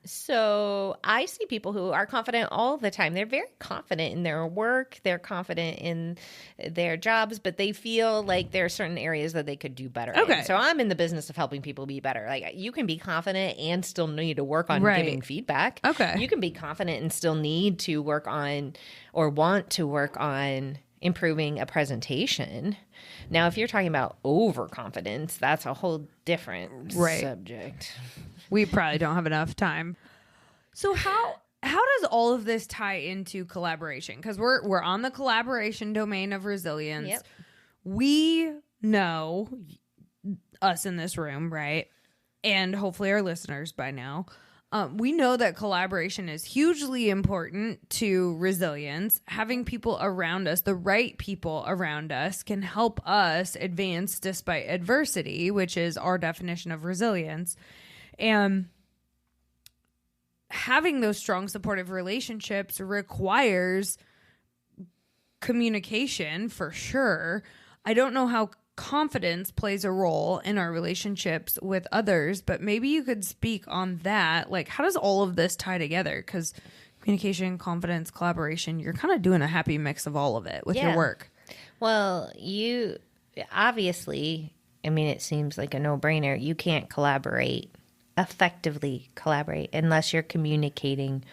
So I see people who are confident all the time. They're very confident in their work. They're confident in their jobs, but they feel like there are certain areas that they could do better. Okay. So I'm in the business of helping people be better. Like you can be confident and still need to work on giving feedback. Okay. You can be confident and still need to work on or want to work on improving a presentation. Now, if you're talking about overconfidence, that's a whole different subject. We probably don't have enough time. So how does all of this tie into collaboration? Because we're on the collaboration domain of resilience. Yep. We know, us in this room, right? And hopefully our listeners by now, we know that collaboration is hugely important to resilience. Having people around us, the right people around us, can help us advance despite adversity, which is our definition of resilience. And having those strong supportive relationships requires communication for sure. I don't know how confidence plays a role in our relationships with others, but maybe you could speak on that. Like, how does all of this tie together? Because communication, confidence, collaboration, you're kind of doing a happy mix of all of it with your work. Well, you obviously, I mean, it seems like a no-brainer. You can't effectively collaborate unless you're communicating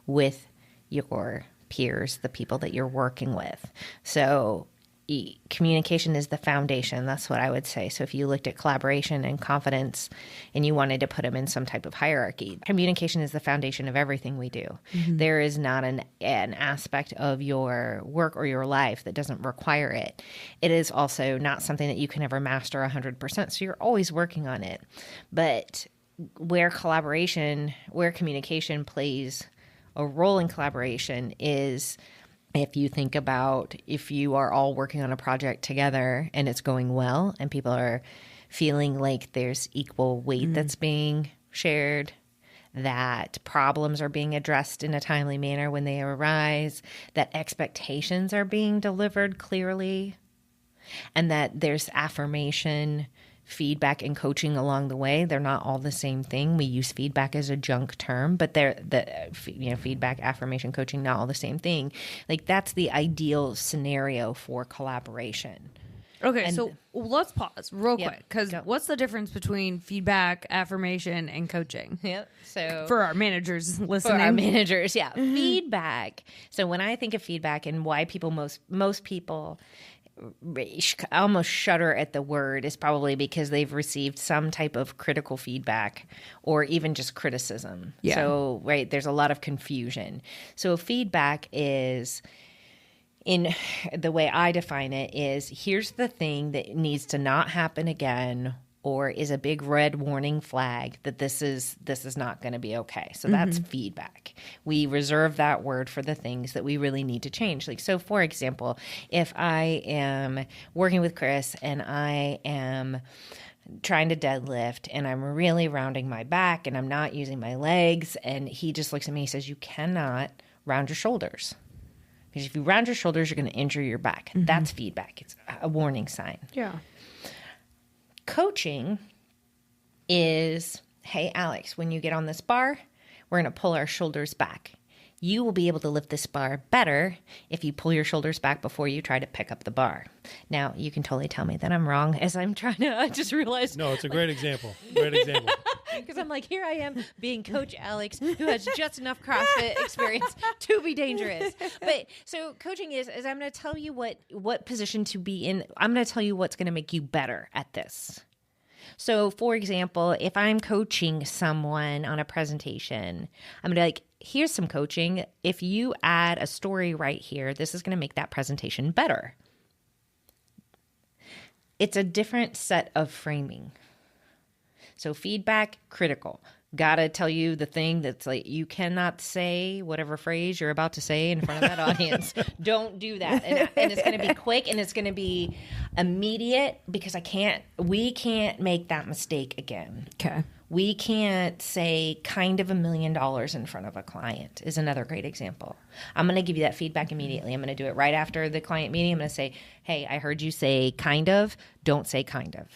with your peers, the people that you're working with. So communication is the foundation. That's what I would say. So if you looked at collaboration and confidence and you wanted to put them in some type of hierarchy, communication is the foundation of everything we do. Mm-hmm. There is not an aspect of your work or your life that doesn't require it. It is also not something that you can ever master 100%. So you're always working on it. But where communication plays a role in collaboration is if you think about if you are all working on a project together and it's going well and people are feeling like there's equal weight that's being shared, that problems are being addressed in a timely manner when they arise, that expectations are being delivered clearly, and that there's affirmation, feedback, and coaching along the way. They're not all the same thing. We use feedback as a junk term, but feedback, affirmation, coaching, not all the same thing. Like that's the ideal scenario for collaboration. Okay, so let's pause real Yep, quick, because go. what's the difference between feedback, affirmation, and coaching? Yep. So For our managers for listening. our managers, yeah. Feedback. So when I think of feedback and why people, most people almost shudder at the word is probably because they've received some type of critical feedback or even just criticism. Yeah. So, right, there's a lot of confusion. So feedback is, in the way I define it, is here's the thing that needs to not happen again, or is a big red warning flag that this is not going to be okay. So that's feedback. We reserve that word for the things that we really need to change. Like, so for example, if I am working with Chris and I am trying to deadlift and I'm really rounding my back and I'm not using my legs, and he just looks at me and says, you cannot round your shoulders. Because if you round your shoulders, you're going to injure your back. That's feedback. It's a warning sign. Yeah. Coaching is, hey, Alex, when you get on this bar, we're going to pull our shoulders back. You will be able to lift this bar better if you pull your shoulders back before you try to pick up the bar. Now, you can totally tell me that I'm wrong as I'm trying to, I just realized. No, it's a great example. Great example. Because I'm like, here I am being Coach Alex, who has just enough CrossFit experience to be dangerous. But so coaching is I'm going to tell you what position to be in. I'm going to tell you what's going to make you better at this. So, for example, if I'm coaching someone on a presentation, I'm going to be like, here's some coaching. If you add a story right here, this is going to make that presentation better. It's a different set of framing. So feedback, critical. Gotta tell you the thing that's like, you cannot say whatever phrase you're about to say in front of that audience. Don't do that. And it's going to be quick and it's going to be immediate, because we can't make that mistake again. Okay. We can't say kind of $1 million in front of a client is another great example. I'm going to give you that feedback immediately. I'm going to do it right after the client meeting. I'm going to say, hey, I heard you say kind of. Don't say kind of.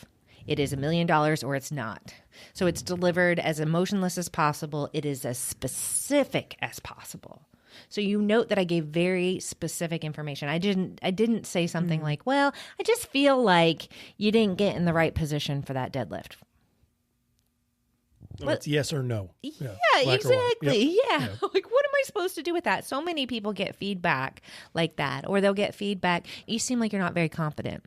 It is $1 million or it's not. So it's delivered as emotionless as possible. It is as specific as possible. So you note that I gave very specific information. I didn't say something like, well, I just feel like you didn't get in the right position for that deadlift. No, it's yes or no. Yeah, black or white. exactly. Yep. Yeah. Like, what am I supposed to do with that? So many people get feedback like that, or they'll get feedback, you seem like you're not very confident.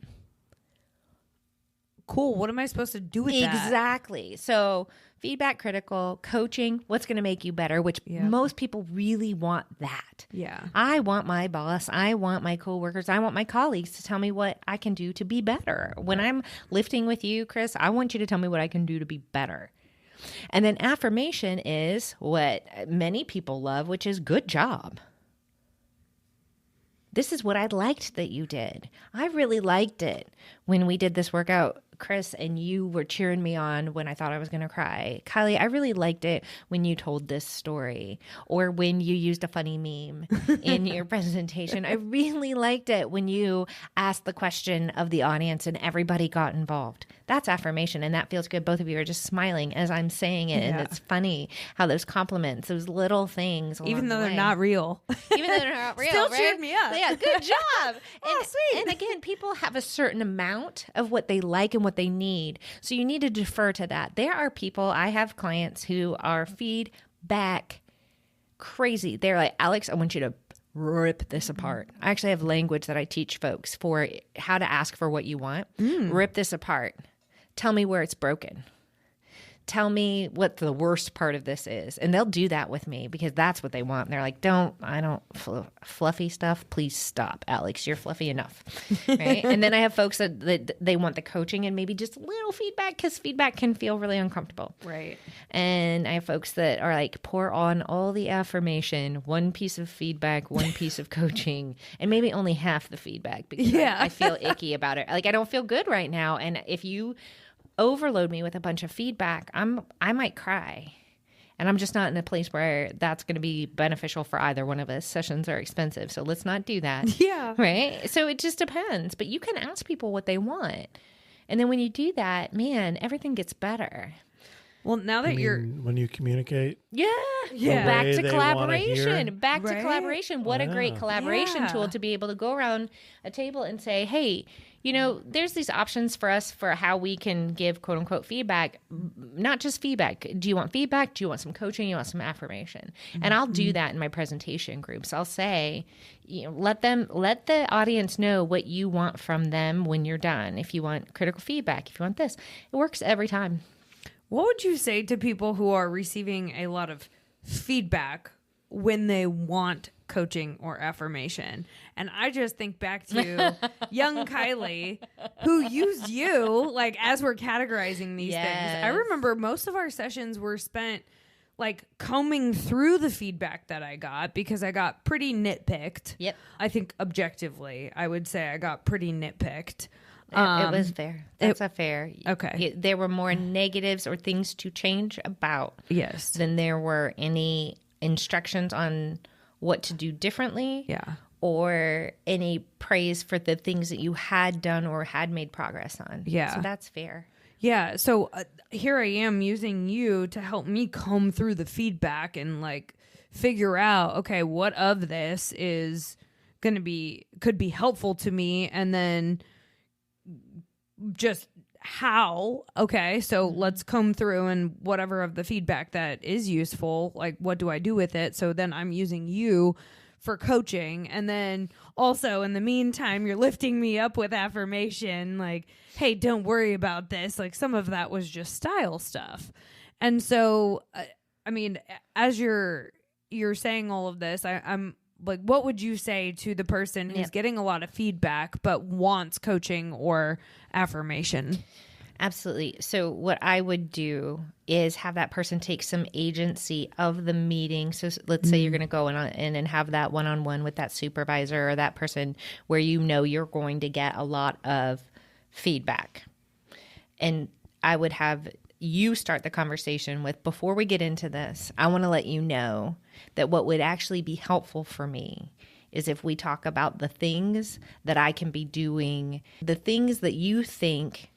Cool. What am I supposed to do with that? Exactly. So feedback, critical, coaching, what's going to make you better, which most people really want that. Yeah. I want my boss, I want my coworkers, I want my colleagues to tell me what I can do to be better. When I'm lifting with you, Chris, I want you to tell me what I can do to be better. And then affirmation is what many people love, which is good job. This is what I liked that you did. I really liked it when we did this workout, Chris, and you were cheering me on when I thought I was going to cry. Kylie, I really liked it when you told this story, or when you used a funny meme in your presentation. I really liked it when you asked the question of the audience and everybody got involved. That's affirmation, and that feels good. Both of you are just smiling as I'm saying it, and it's funny how those compliments, those little things, Even though they're not real. Even though they're not real, Still right? cheered me up. Yeah, good job. Sweet. And again, people have a certain amount of what they like and what they need. So you need to defer to that. There are people, I have clients who are feedback crazy. They're like, Alex, I want you to rip this apart. I actually have language that I teach folks for how to ask for what you want. Rip this apart. Tell me where it's broken. Tell me what the worst part of this is. And they'll do that with me because that's what they want. And they're like, fluffy stuff. Please stop, Alex. You're fluffy enough. Right? And then I have folks that they want the coaching and maybe just a little feedback, because feedback can feel really uncomfortable. Right. And I have folks that are like, pour on all the affirmation, one piece of feedback, one piece of coaching, and maybe only half the feedback, because I feel icky about it. Like, I don't feel good right now. And if you overload me with a bunch of feedback, I might cry. And I'm just not in a place where that's going to be beneficial for either one of us. Sessions are expensive, so let's not do that. Yeah. Right? So it just depends. But you can ask people what they want. And then when you do that, man, everything gets better. Well, now that when you communicate, Yeah. Yeah. Back way to they collaboration. wanna hear. Back to Right? collaboration. What a great collaboration Yeah. tool to be able to go around a table and say, hey, there's these options for us for how we can give quote unquote feedback, not just feedback. Do you want feedback? Do you want some coaching? You want some affirmation? And I'll do that in my presentation groups. I'll say, let the audience know what you want from them when you're done. If you want critical feedback, if you want this, it works every time. What would you say to people who are receiving a lot of feedback when they want coaching or affirmation? And I just think back to young Kylie, who used you like as we're categorizing these things. I remember most of our sessions were spent like combing through the feedback that I got because I got pretty nitpicked. Yep. I think objectively, I would say I got pretty nitpicked. It was fair. That's a fair. Okay. There were more negatives or things to change about Yes. than there were any instructions on what to do differently. Yeah. Or any praise for the things that you had done or had made progress on. Yeah. So that's fair. Yeah. So here I am using you to help me comb through the feedback and like figure out, okay, what of this is could be helpful to me, and then just how. Okay, so let's comb through and whatever of the feedback that is useful, like what do I do with it? So then I'm using you for coaching, and then also in the meantime you're lifting me up with affirmation like, hey, don't worry about this. Like some of that was just style stuff. And so I mean, as you're saying all of this, I'm like, what would you say to the person who's getting a lot of feedback but wants coaching or affirmation? Absolutely. So what I would do is have that person take some agency of the meeting. So let's say you're going to go in and have that one-on-one with that supervisor or that person where you're going to get a lot of feedback. And I would have you start the conversation with, before we get into this, I want to let you know that what would actually be helpful for me is if we talk about the things that I can be doing, the things that you think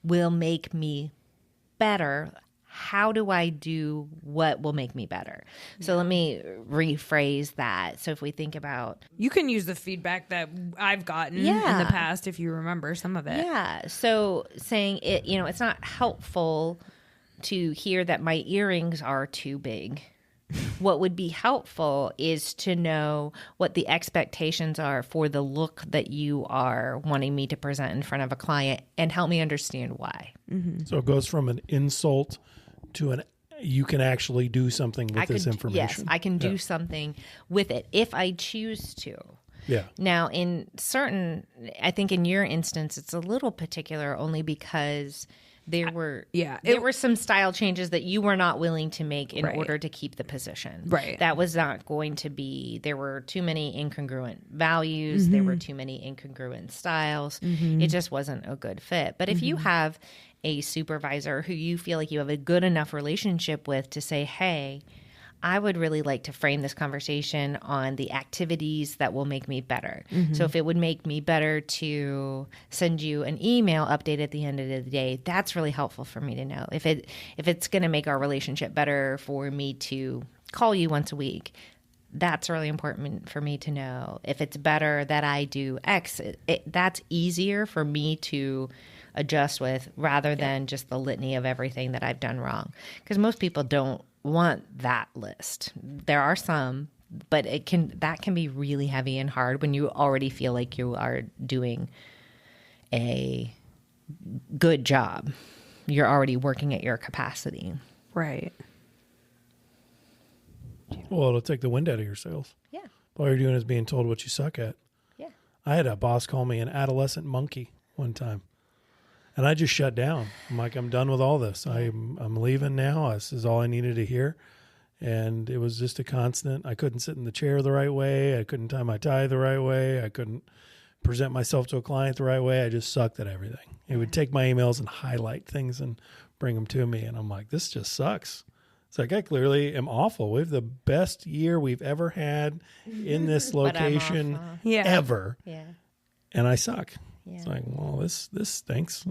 will make me better. How do I do what will make me better? So let me rephrase that. So if we think about... You can use the feedback that I've gotten in the past if you remember some of it. Yeah. So saying it, it's not helpful to hear that my earrings are too big. What would be helpful is to know what the expectations are for the look that you are wanting me to present in front of a client, and help me understand why. Mm-hmm. So it goes from an insult to you can actually do something with this information. Yes, I can do something with it if I choose to. Yeah. Now, I think in your instance, it's a little particular only because there were some style changes that you were not willing to make in order to keep the position. Right. That was not going to be, there were too many incongruent values. There were too many incongruent styles. It just wasn't a good fit. But if you have a supervisor who you feel like you have a good enough relationship with to say, hey, I would really like to frame this conversation on the activities that will make me better. So if it would make me better to send you an email update at the end of the day, that's really helpful for me to know. If it's going to make our relationship better for me to call you once a week, that's really important for me to know. If it's better that I do X, that's easier for me to adjust with rather than just the litany of everything that I've done wrong. Because most people don't want that list. There are some, but that can be really heavy and hard when you already feel like you are doing a good job. You're already working at your capacity. Right. Well, it'll take the wind out of your sails. Yeah. All you're doing is being told what you suck at. Yeah. I had a boss call me an adolescent monkey one time. And I just shut down. I'm like, I'm done with all this. I'm leaving now. This is all I needed to hear. And it was just a constant. I couldn't sit in the chair the right way. I couldn't tie my tie the right way. I couldn't present myself to a client the right way. I just sucked at everything. He would take my emails and highlight things and bring them to me. And I'm like, this just sucks. It's like, I clearly am awful. We have the best year we've ever had in this location ever. Yeah. And I suck. It's like, well, this stinks.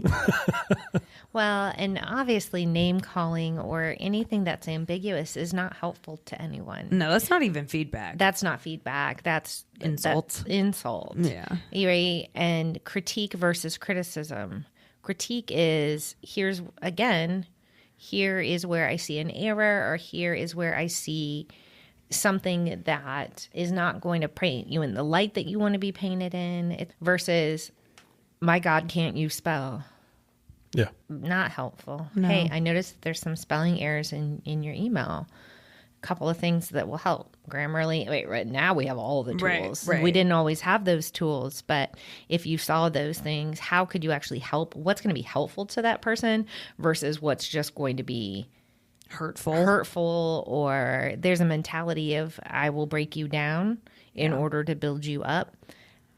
Well, and obviously name calling or anything that's ambiguous is not helpful to anyone. No, that's not even feedback. That's not feedback. That's Insult. That's insult. Yeah. Right? And critique versus criticism. Critique is, here is where I see an error, or here is where I see something that is not going to paint you in the light that you want to be painted in, versus, my God, can't you spell? Yeah. Not helpful. No. Hey, I noticed that there's some spelling errors in your email. A couple of things that will help. Grammarly. Wait, right now we have all the tools. Right. We didn't always have those tools, but if you saw those things, how could you actually help? What's going to be helpful to that person versus what's just going to be hurtful, or there's a mentality of, I will break you down in order to build you up.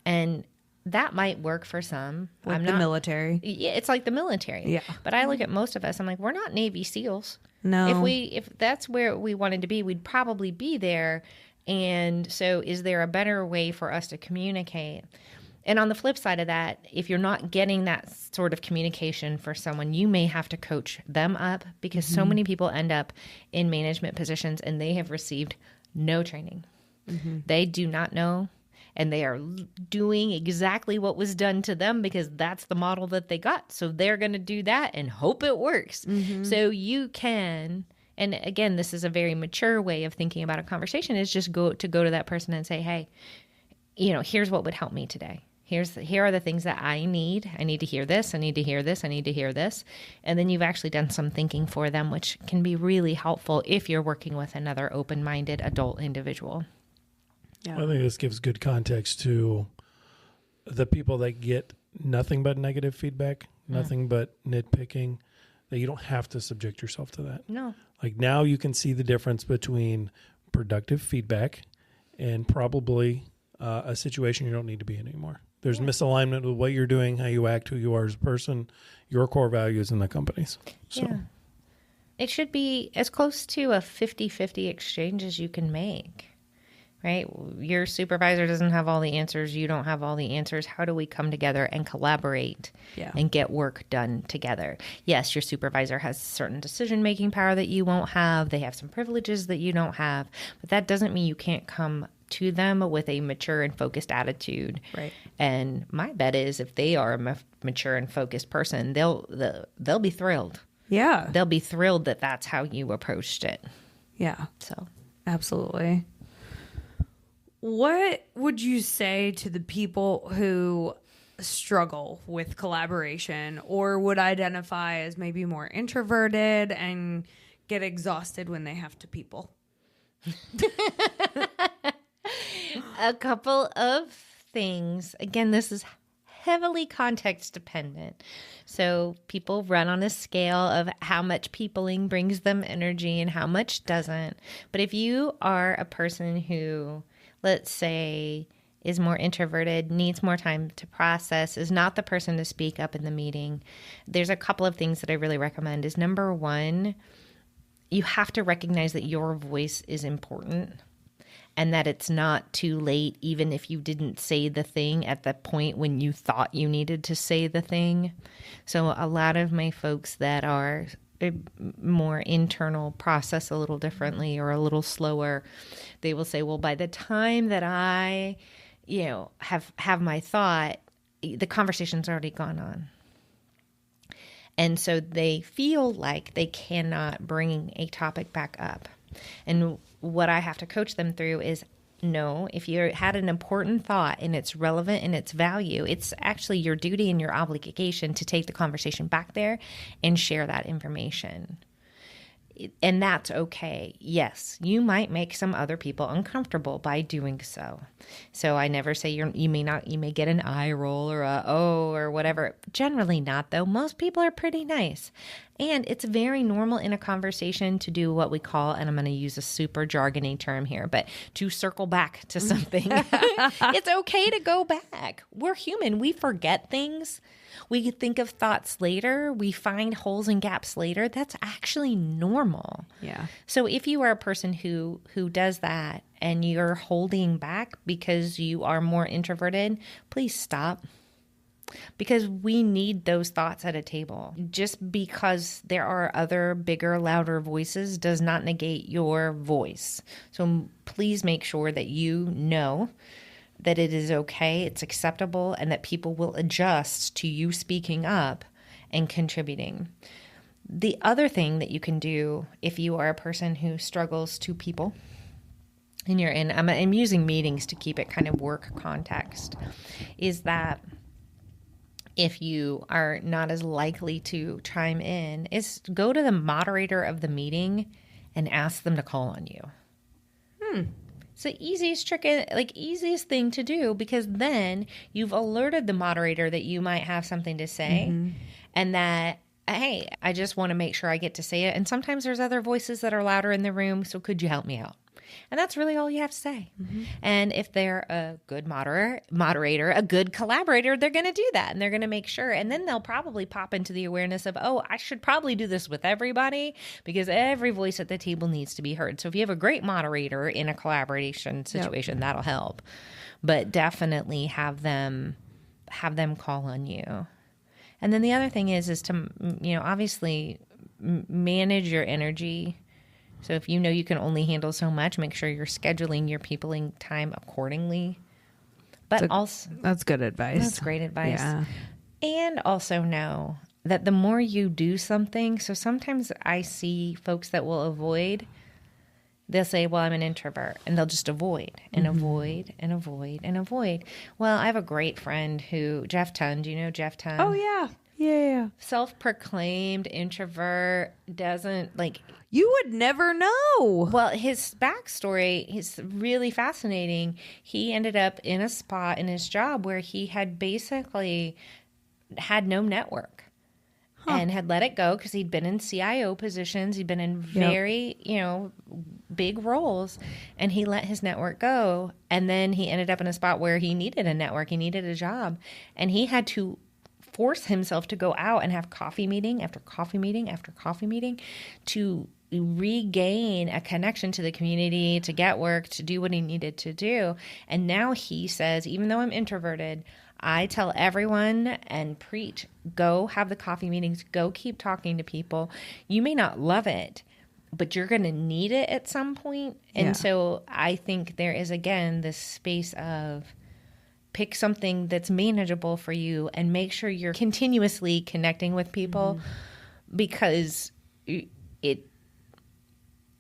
And that might work for some. Like the military. Yeah, it's like the military. Yeah. But I look at most of us, I'm like, we're not Navy SEALs. No. If that's where we wanted to be, we'd probably be there. And so is there a better way for us to communicate? And on the flip side of that, if you're not getting that sort of communication for someone, you may have to coach them up, because so many people end up in management positions and they have received no training. They do not know, and they are doing exactly what was done to them because that's the model that they got. So they're going to do that and hope it works. So you can, and again, this is a very mature way of thinking about a conversation, is just go to that person and say, hey, here's what would help me today. Here are the things that I need. I need to hear this. I need to hear this. I need to hear this. And then you've actually done some thinking for them, which can be really helpful if you're working with another open-minded adult individual. Yeah. I think this gives good context to the people that get nothing but negative feedback, nothing but nitpicking, that you don't have to subject yourself to that. No. Like, now you can see the difference between productive feedback and probably a situation you don't need to be in anymore. There's misalignment with what you're doing, how you act, who you are as a person, your core values, and the company's. So. Yeah. It should be as close to a 50-50 exchange as you can make, right? Your supervisor doesn't have all the answers. You don't have all the answers. How do we come together and collaborate and get work done together? Yes, your supervisor has certain decision-making power that you won't have. They have some privileges that you don't have, but that doesn't mean you can't come to them with a mature and focused attitude. Right. And my bet is, if they are a mature and focused person, they'll be thrilled. Yeah. They'll be thrilled that that's how you approached it. Yeah. So, Absolutely. What would you say to the people who struggle with collaboration, or would identify as maybe more introverted and get exhausted when they have to people? a couple of things. Again, this is heavily context dependent. So people run on a scale of how much peopling brings them energy and how much doesn't. But if you are a person who, let's say, is more introverted, needs more time to process, is not the person to speak up in the meeting, there's a couple of things that I really recommend. Is number one, you have to recognize that your voice is important, and that it's not too late, even if you didn't say the thing at the point when you thought you needed to say the thing. So a lot of my folks that are more internal, process a little differently or a little slower, they will say, well, by the time that I, have my thought, the conversation's already gone on. And so they feel like they cannot bring a topic back up. And what I have to coach them through is, no, if you had an important thought and it's relevant and it's value, it's actually your duty and your obligation to take the conversation back there and share that information. And that's okay. Yes, you might make some other people uncomfortable by doing so. So I never say you may get an eye roll or a oh or whatever. Generally not, though. Most people are pretty nice. And it's very normal in a conversation to do what we call, and I'm going to use a super jargony term here, but to circle back to something. It's okay to go back. We're human. We forget things. We think of thoughts later. We find holes and gaps later. That's actually normal. Yeah. So if you are a person who does that and you're holding back because you are more introverted, please stop. because we need those thoughts at a table. Just because there are other bigger, louder voices does not negate your voice. So please make sure that you know that it is okay, it's acceptable, and that people will adjust to you speaking up and contributing. The other thing that you can do if you are a person who struggles to people, and you're in, I'm using meetings to keep it kind of work context, is that if you are not as likely to chime in, is go to the moderator of the meeting and ask them to call on you. It's the easiest trick, like easiest thing to do, because then you've alerted the moderator that you might have something to say and that, hey, I just want to make sure I get to say it. And sometimes there's other voices that are louder in the room, so could you help me out? And that's really all you have to say. And if they're a good moderator, a good collaborator, they're going to do that. And they're going to make sure. And then they'll probably pop into the awareness of, oh, I should probably do this with everybody, because every voice at the table needs to be heard. So if you have a great moderator in a collaboration situation, that'll help. But definitely have them call on you. And then the other thing is to, obviously manage your energy. So if you know you can only handle so much, make sure you're scheduling your peopling time accordingly. But also, that's good advice. That's great advice. Yeah. And also know that the more you do something, so sometimes I see folks that will avoid, they'll say, well, I'm an introvert, and they'll just avoid and avoid and avoid and avoid. Well, I have a great friend Jeff Tunn. Do you know Jeff Tunn? Oh, yeah. Yeah. Self-proclaimed introvert, doesn't like... You would never know. Well, his backstory is really fascinating. He ended up in a spot in his job where he had basically had no network and had let it go because he'd been in CIO positions. He'd been in very, big roles, and he let his network go. And then he ended up in a spot where he needed a network. He needed a job, and he had to force himself to go out and have coffee meeting after coffee meeting after coffee meeting to regain a connection to the community, to get work, to do what he needed to do. And now he says, even though I'm introverted, I tell everyone and preach, go have the coffee meetings, go keep talking to people. You may not love it, but you're going to need it at some point. And so I think there is, again, this space of pick something that's manageable for you and make sure you're continuously connecting with people because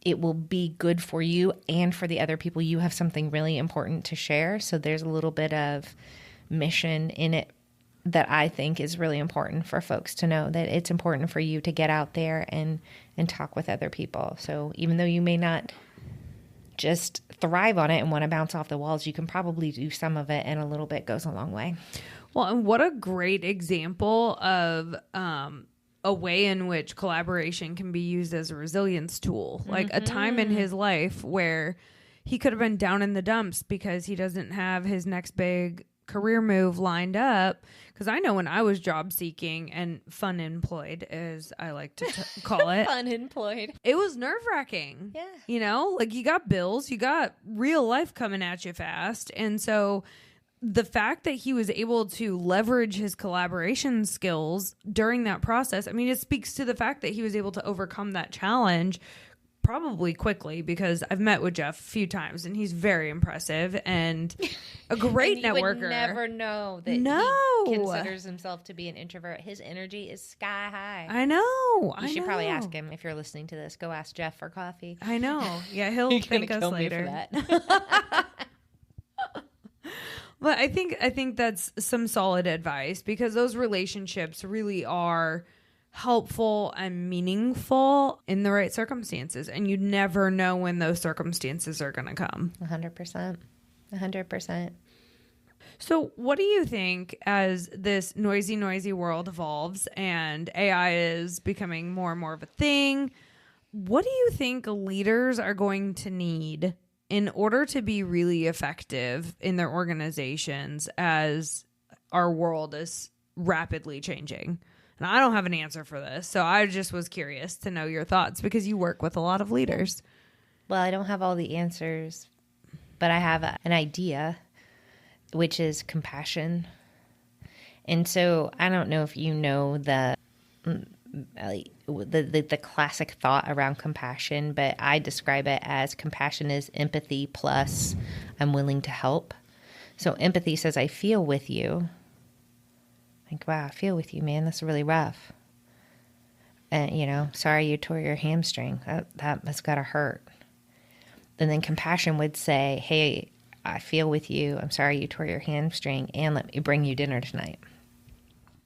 it will be good for you and for the other people. You have something really important to share. So there's a little bit of mission in it that I think is really important for folks to know, that it's important for you to get out there and talk with other people. So even though you may not just thrive on it and want to bounce off the walls, you can probably do some of it, and a little bit goes a long way. Well, and what a great example of a way in which collaboration can be used as a resilience tool. Like a time in his life where he could have been down in the dumps because he doesn't have his next big career move lined up. Because I know when I was job seeking and fun employed, as I like to call it, fun employed, it was nerve wracking. Yeah. Like you got bills, you got real life coming at you fast. And so the fact that he was able to leverage his collaboration skills during that process, I mean, it speaks to the fact that he was able to overcome that challenge probably quickly, because I've met with Jeff a few times and he's very impressive and a great and you networker. Would never know that he considers himself to be an introvert. His energy is sky high. I know. You should probably ask him if you're listening to this. Go ask Jeff for coffee. I know. Yeah, he'll thank us later. Me for that. But I think that's some solid advice, because those relationships really are helpful and meaningful in the right circumstances. And you never know when those circumstances are going to come. 100%. 100%. So what do you think, as this noisy world evolves and AI is becoming more and more of a thing, what do you think leaders are going to need in order to be really effective in their organizations as our world is rapidly changing? And I don't have an answer for this, so I just was curious to know your thoughts, because you work with a lot of leaders. Well, I don't have all the answers, but I have an idea, which is compassion. And so I don't know if you know the classic thought around compassion, but I describe it as compassion is empathy plus I'm willing to help. So empathy says, I feel with you. Like, wow, I feel with you, man. That's really rough. And, sorry you tore your hamstring. That's got to hurt. And then compassion would say, hey, I feel with you. I'm sorry you tore your hamstring, and let me bring you dinner tonight.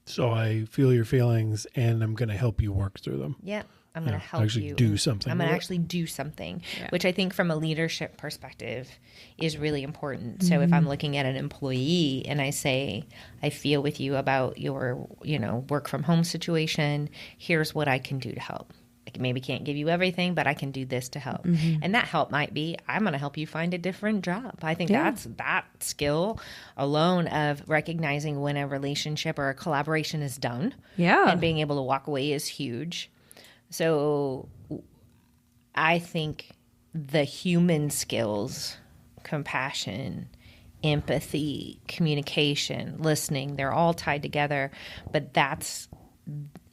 So I feel your feelings, and I'm going to help you work through them. Yeah, I'm going to help actually you. do something. I'm going to actually do something, which I think from a leadership perspective is really important. So if I'm looking at an employee and I say, I feel with you about your, work from home situation, here's what I can do to help. I maybe can't give you everything, but I can do this to help. And that help might be, I'm going to help you find a different job. I think that's that skill alone of recognizing when a relationship or a collaboration is done. Yeah. And being able to walk away is huge. So I think the human skills, compassion, empathy, communication, listening, they're all tied together. But that's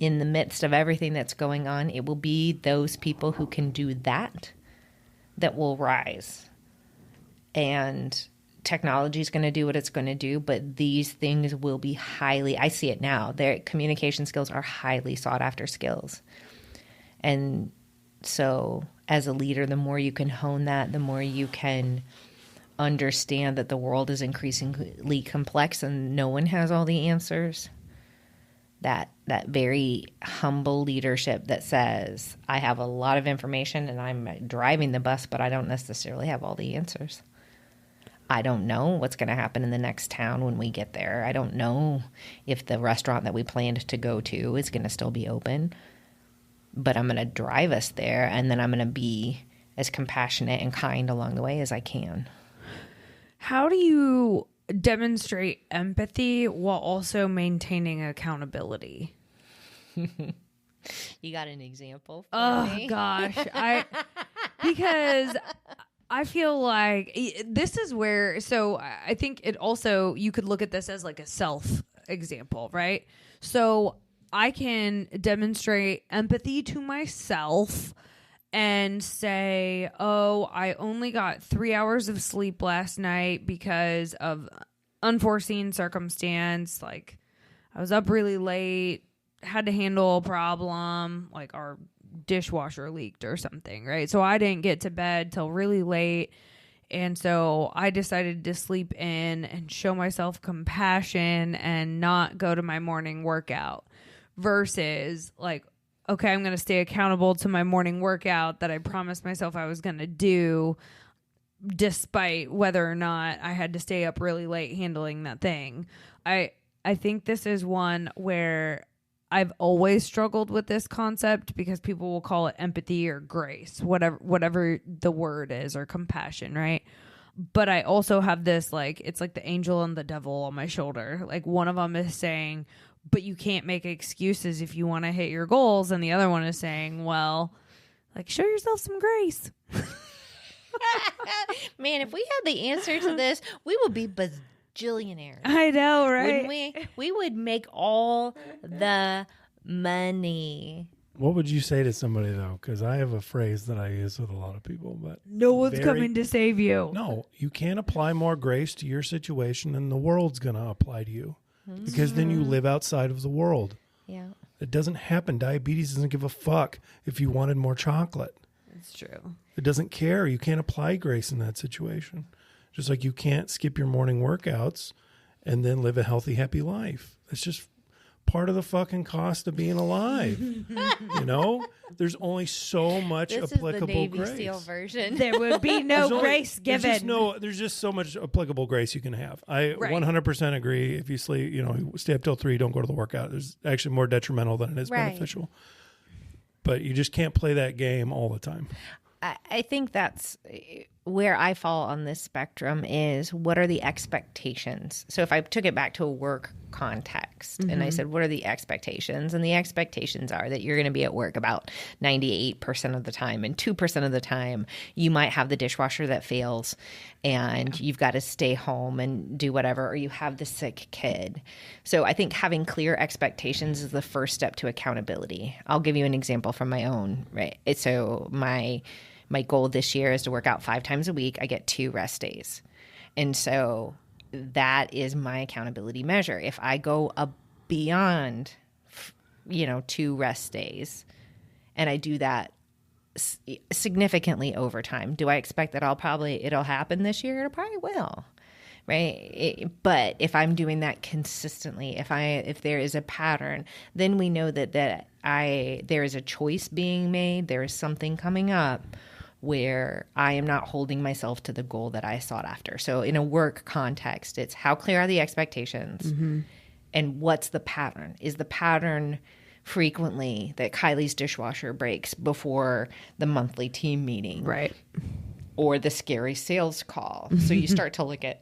in the midst of everything that's going on, it will be those people who can do that will rise. And technology is going to do what it's going to do, but these things will be I see it now, their communication skills are highly sought after skills. And so as a leader, the more you can hone that, the more you can understand that the world is increasingly complex and no one has all the answers. That very humble leadership that says, I have a lot of information and I'm driving the bus, but I don't necessarily have all the answers. I don't know what's going to happen in the next town when we get there. I don't know if the restaurant that we planned to go to is going to still be open, but I'm going to drive us there, and then I'm going to be as compassionate and kind along the way as I can. How do you demonstrate empathy while also maintaining accountability? You got an example for me? Gosh, because I feel like this is where, so I think it also, you could look at this as like a self example, right? So I can demonstrate empathy to myself and say, oh, I only got 3 hours of sleep last night because of unforeseen circumstance. Like, I was up really late, had to handle a problem, like our dishwasher leaked or something, right? So I didn't get to bed till really late. And so I decided to sleep in and show myself compassion and not go to my morning workout versus like, okay, I'm going to stay accountable to my morning workout that I promised myself I was going to do, despite whether or not I had to stay up really late handling that thing. I think this is one where I've always struggled with this concept because people will call it empathy or grace, whatever the word is, or compassion, right? But I also have this, like, it's like the angel and the devil on my shoulder. Like, one of them is saying, but you can't make excuses if you want to hit your goals. And the other one is saying, well, like, show yourself some grace. Man, if we had the answer to this, we would be bajillionaires. I know, right? Wouldn't we? We would make all the money. What would you say to somebody, though? Because I have a phrase that I use with a lot of people, but no one's coming to save you. No, you can't apply more grace to your situation than the world's going to apply to you. Because then you live outside of the world. Yeah. It doesn't happen. Diabetes doesn't give a fuck if you wanted more chocolate. It's true. It doesn't care. You can't apply grace in that situation. Just like you can't skip your morning workouts and then live a healthy, happy life. It's just part of the fucking cost of being alive. You know? There's only so much applicable Navy grace. SEAL version. There would be no grace given. There's just so much applicable grace you can have. I 100% agree. If you sleep, stay up till 3, don't go to the workout. There's actually more detrimental than it is beneficial. But you just can't play that game all the time. I think that's where I fall on this spectrum is, what are the expectations? So if I took it back to a work context and I said, what are the expectations? And the expectations are that you're going to be at work about 98% of the time, and 2% of the time you might have the dishwasher that fails and you've got to stay home and do whatever, or you have the sick kid. So I think having clear expectations is the first step to accountability. I'll give you an example from my own, right? So my goal this year is to work out 5 times a week. I get 2 rest days. And so that is my accountability measure. If I go beyond, 2 rest days and I do that significantly over time, do I expect that it'll happen this year? It probably will. Right. But if I'm doing that consistently, if there is a pattern, then we know that there is a choice being made. There is something coming up where I am not holding myself to the goal that I sought after. So in a work context, it's how clear are the expectations and what's the pattern? Is the pattern frequently that Kylie's dishwasher breaks before the monthly team meeting? Right. Or the scary sales call. So you start to look at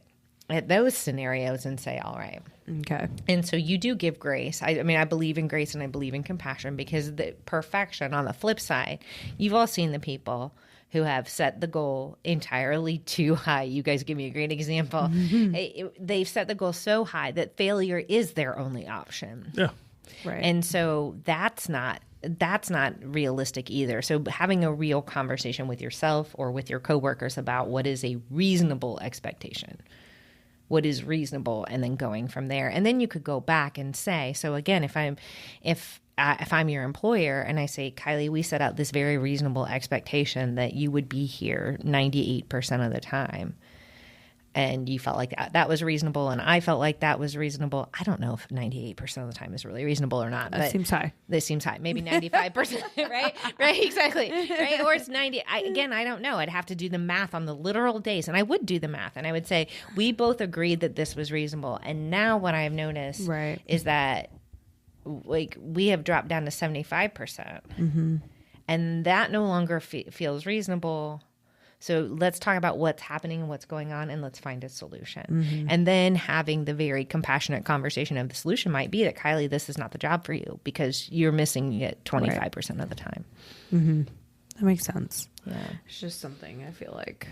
those scenarios and say, all right. Okay. And so you do give grace. I mean, I believe in grace and I believe in compassion, because the perfection, on the flip side, you've all seen the people who have set the goal entirely too high. You guys give me a great example. They've set the goal so high that failure is their only option. Yeah. Right. And so that's not realistic either. So having a real conversation with yourself or with your coworkers about what is a reasonable expectation, what is reasonable, and then going from there. And then you could go back and say, so again, if I'm your employer and I say, Kylie, we set out this very reasonable expectation that you would be here 98% of the time, and you felt like that was reasonable, and I felt like that was reasonable. I don't know if 98% of the time is really reasonable or not. That seems high. This seems high. Maybe 95%, right? Right, exactly. Right? Or it's 90. I don't know. I'd have to do the math on the literal days, and I would do the math, and I would say, we both agreed that this was reasonable. And now what I've noticed is that we have dropped down to 75%, and that no longer feels reasonable. So let's talk about what's happening and what's going on, and let's find a solution. And then having the very compassionate conversation of the solution might be that, Kylie, this is not the job for you because you're missing it 25% of the time. That makes sense. Yeah. It's just something I feel like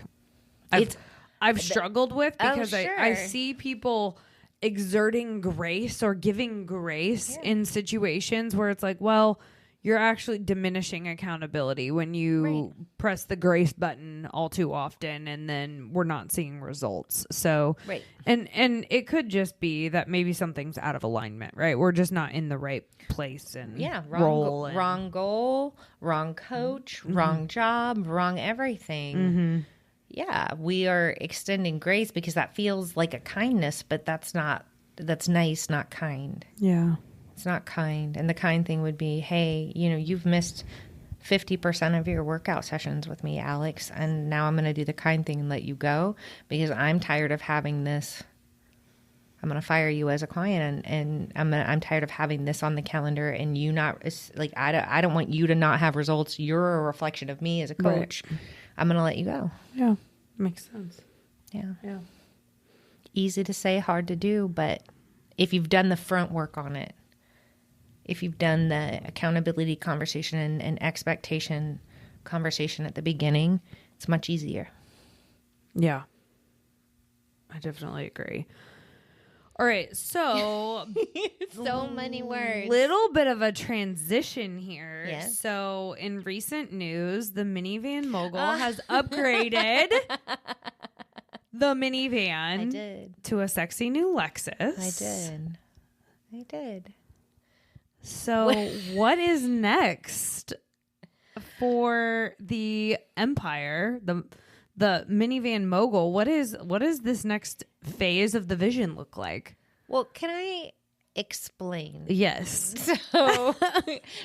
I've struggled with, because I see people exerting grace or giving grace in situations where it's like, well, you're actually diminishing accountability when you press the grace button all too often, and then we're not seeing results. So, and it could just be that maybe something's out of alignment, right? We're just not in the right place and role. Wrong goal, wrong coach, wrong job, wrong everything. Yeah, we are extending grace because that feels like a kindness, but that's nice, not kind. Yeah. It's not kind. And the kind thing would be, hey, you've missed 50% of your workout sessions with me, Alex, and now I'm going to do the kind thing and let you go because I'm tired of having this. I'm going to fire you as a client, and I'm tired of having this on the calendar, and you not like I don't want you to not have results. You're a reflection of me as a coach. I'm going to let you go. Yeah, makes sense. Yeah. Easy to say, hard to do, but if you've done the front work on it, if you've done the accountability conversation and expectation conversation at the beginning, it's much easier. Yeah. I definitely agree. All right, so so many words. Little bit of a transition here. Yes. So in recent news, the Minivan Mogul has upgraded the minivan to a sexy new Lexus. I did. So what is next for the Empire, the Minivan Mogul? What is this next phase of the vision look like? Well, can I explain? Yes. So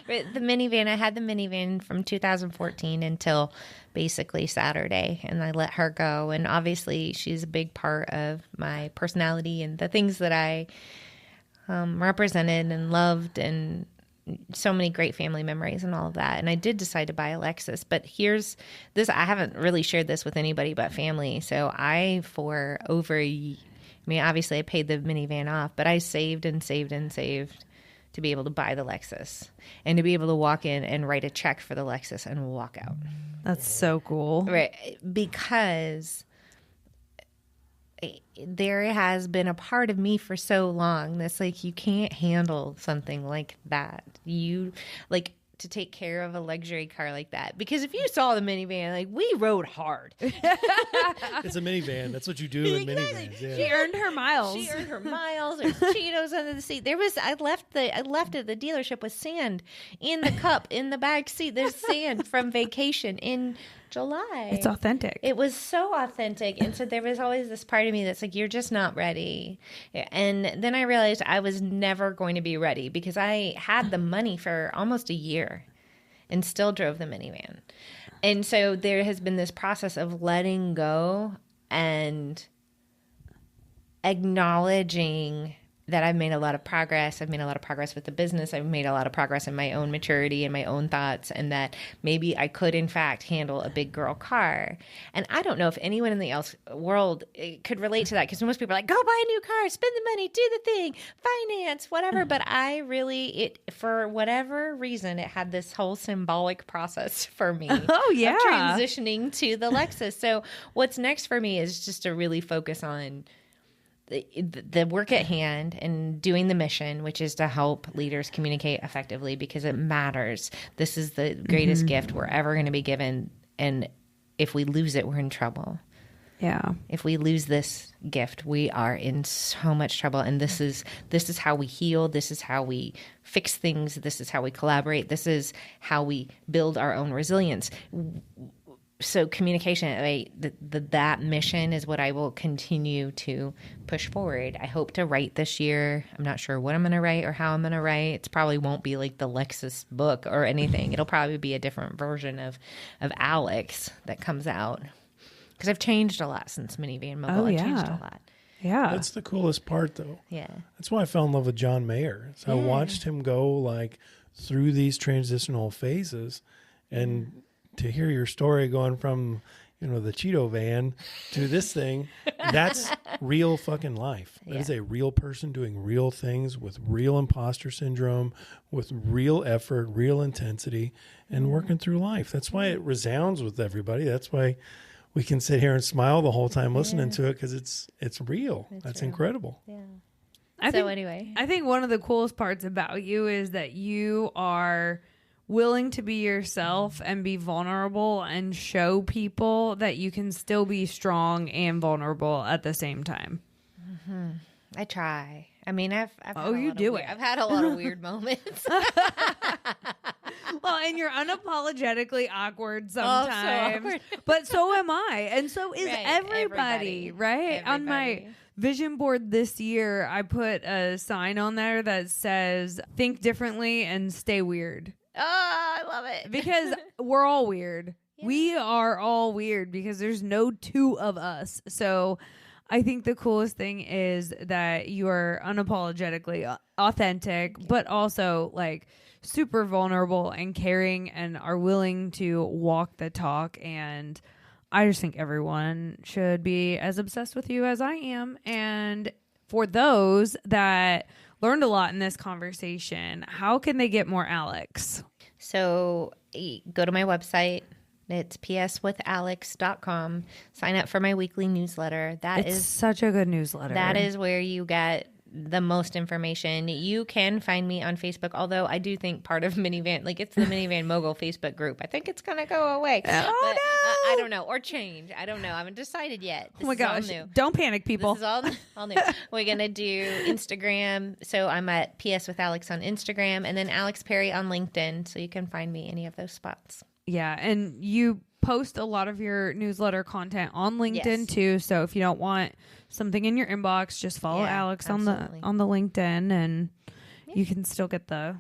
the minivan, I had the minivan from 2014 until basically Saturday, and I let her go. And obviously she's a big part of my personality and the things that I represented and loved and so many great family memories and all of that. And I did decide to buy a Lexus, but here's this. I haven't really shared this with anybody but family. So for over, obviously I paid the minivan off, but I saved and saved and saved to be able to buy the Lexus and to be able to walk in and write a check for the Lexus and walk out. That's so cool. Right. Because there has been a part of me for so long that's like, you can't handle something like that. You like to take care of a luxury car like that. Because if you saw the minivan, like, we rode hard. It's a minivan. That's what you do in minivans. Yeah. She earned her miles. She earned her miles. There's Cheetos under the seat. I left at the dealership with sand in the cup, in the back seat. There's sand from vacation in July. It's authentic. It was so authentic. And so there was always this part of me that's like, you're just not ready. And then I realized I was never going to be ready because I had the money for almost a year and still drove the minivan. And so there has been this process of letting go and acknowledging that I've made a lot of progress. I've made a lot of progress with the business. I've made a lot of progress in my own maturity and my own thoughts, and that maybe I could, in fact, handle a big girl car. And I don't know if anyone in the world could relate to that, because most people are like, go buy a new car, spend the money, do the thing, finance, whatever. But I really, for whatever reason, it had this whole symbolic process for me. Oh, yeah. Of transitioning to the Lexus. So what's next for me is just to really focus on the work at hand and doing the mission, which is to help leaders communicate effectively, because it matters. This is the greatest gift we're ever going to be given. And if we lose it, we're in trouble. Yeah. If we lose this gift, we are in so much trouble. And this is how we heal. This is how we fix things. This is how we collaborate. This is how we build our own resilience. So communication, that mission is what I will continue to push forward. I hope to write this year. I'm not sure what I'm going to write or how I'm going to write. It probably won't be like the Lexus book or anything. It'll probably be a different version of Alex that comes out. Because I've changed a lot since Minivan Mogul. I've changed a lot. Yeah. That's the coolest part, though. Yeah. That's why I fell in love with John Mayer. So I watched him go like through these transitional phases, and to hear your story going from, the Cheeto van to this thing, that's real fucking life. That is a real person doing real things with real imposter syndrome, with real effort, real intensity, and working through life. That's why it resounds with everybody. That's why we can sit here and smile the whole time listening to it, because it's real. That's real. Incredible. Yeah. I think one of the coolest parts about you is that you are willing to be yourself and be vulnerable and show people that you can still be strong and vulnerable at the same time. Mm-hmm. I try. I mean, I've had I've had a lot of weird moments. Well, and you're unapologetically awkward sometimes, so awkward. But so am I, and so is everybody, right? Everybody. On my vision board this year, I put a sign on there that says, think differently and stay weird. Oh, I love it. Because we're all weird. Yeah. We are all weird because there's no two of us. So I think the coolest thing is that you are unapologetically authentic, but also like super vulnerable and caring and are willing to walk the talk. And I just think everyone should be as obsessed with you as I am. And for those that learned a lot in this conversation, how can they get more Alex? So go to my website. It's pswithalex.com. Sign up for my weekly newsletter. It's such a good newsletter. That is where you get the most information. You can find me on Facebook, although I do think part of Minivan, like it's the Minivan Mogul Facebook group. I think it's going to go away. Oh, no. I don't know. Or change. I don't know. I haven't decided yet. Oh my gosh. Don't panic, people. This is all new. We're going to do Instagram. So I'm at PS with Alex on Instagram, and then Alex Perry on LinkedIn. So you can find me any of those spots. Yeah, and you post a lot of your newsletter content on LinkedIn too. So if you don't want something in your inbox, just follow Alex on the LinkedIn, and you can still get the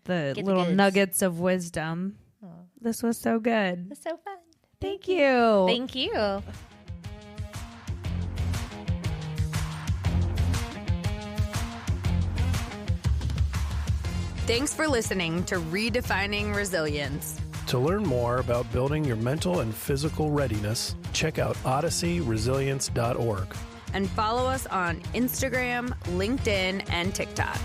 little nuggets of wisdom. Oh. This was so good. It's so fun. Thank you. Thank you. Thanks for listening to Redefining Resilience. To learn more about building your mental and physical readiness, check out odysseyresilience.org. And follow us on Instagram, LinkedIn, and TikTok.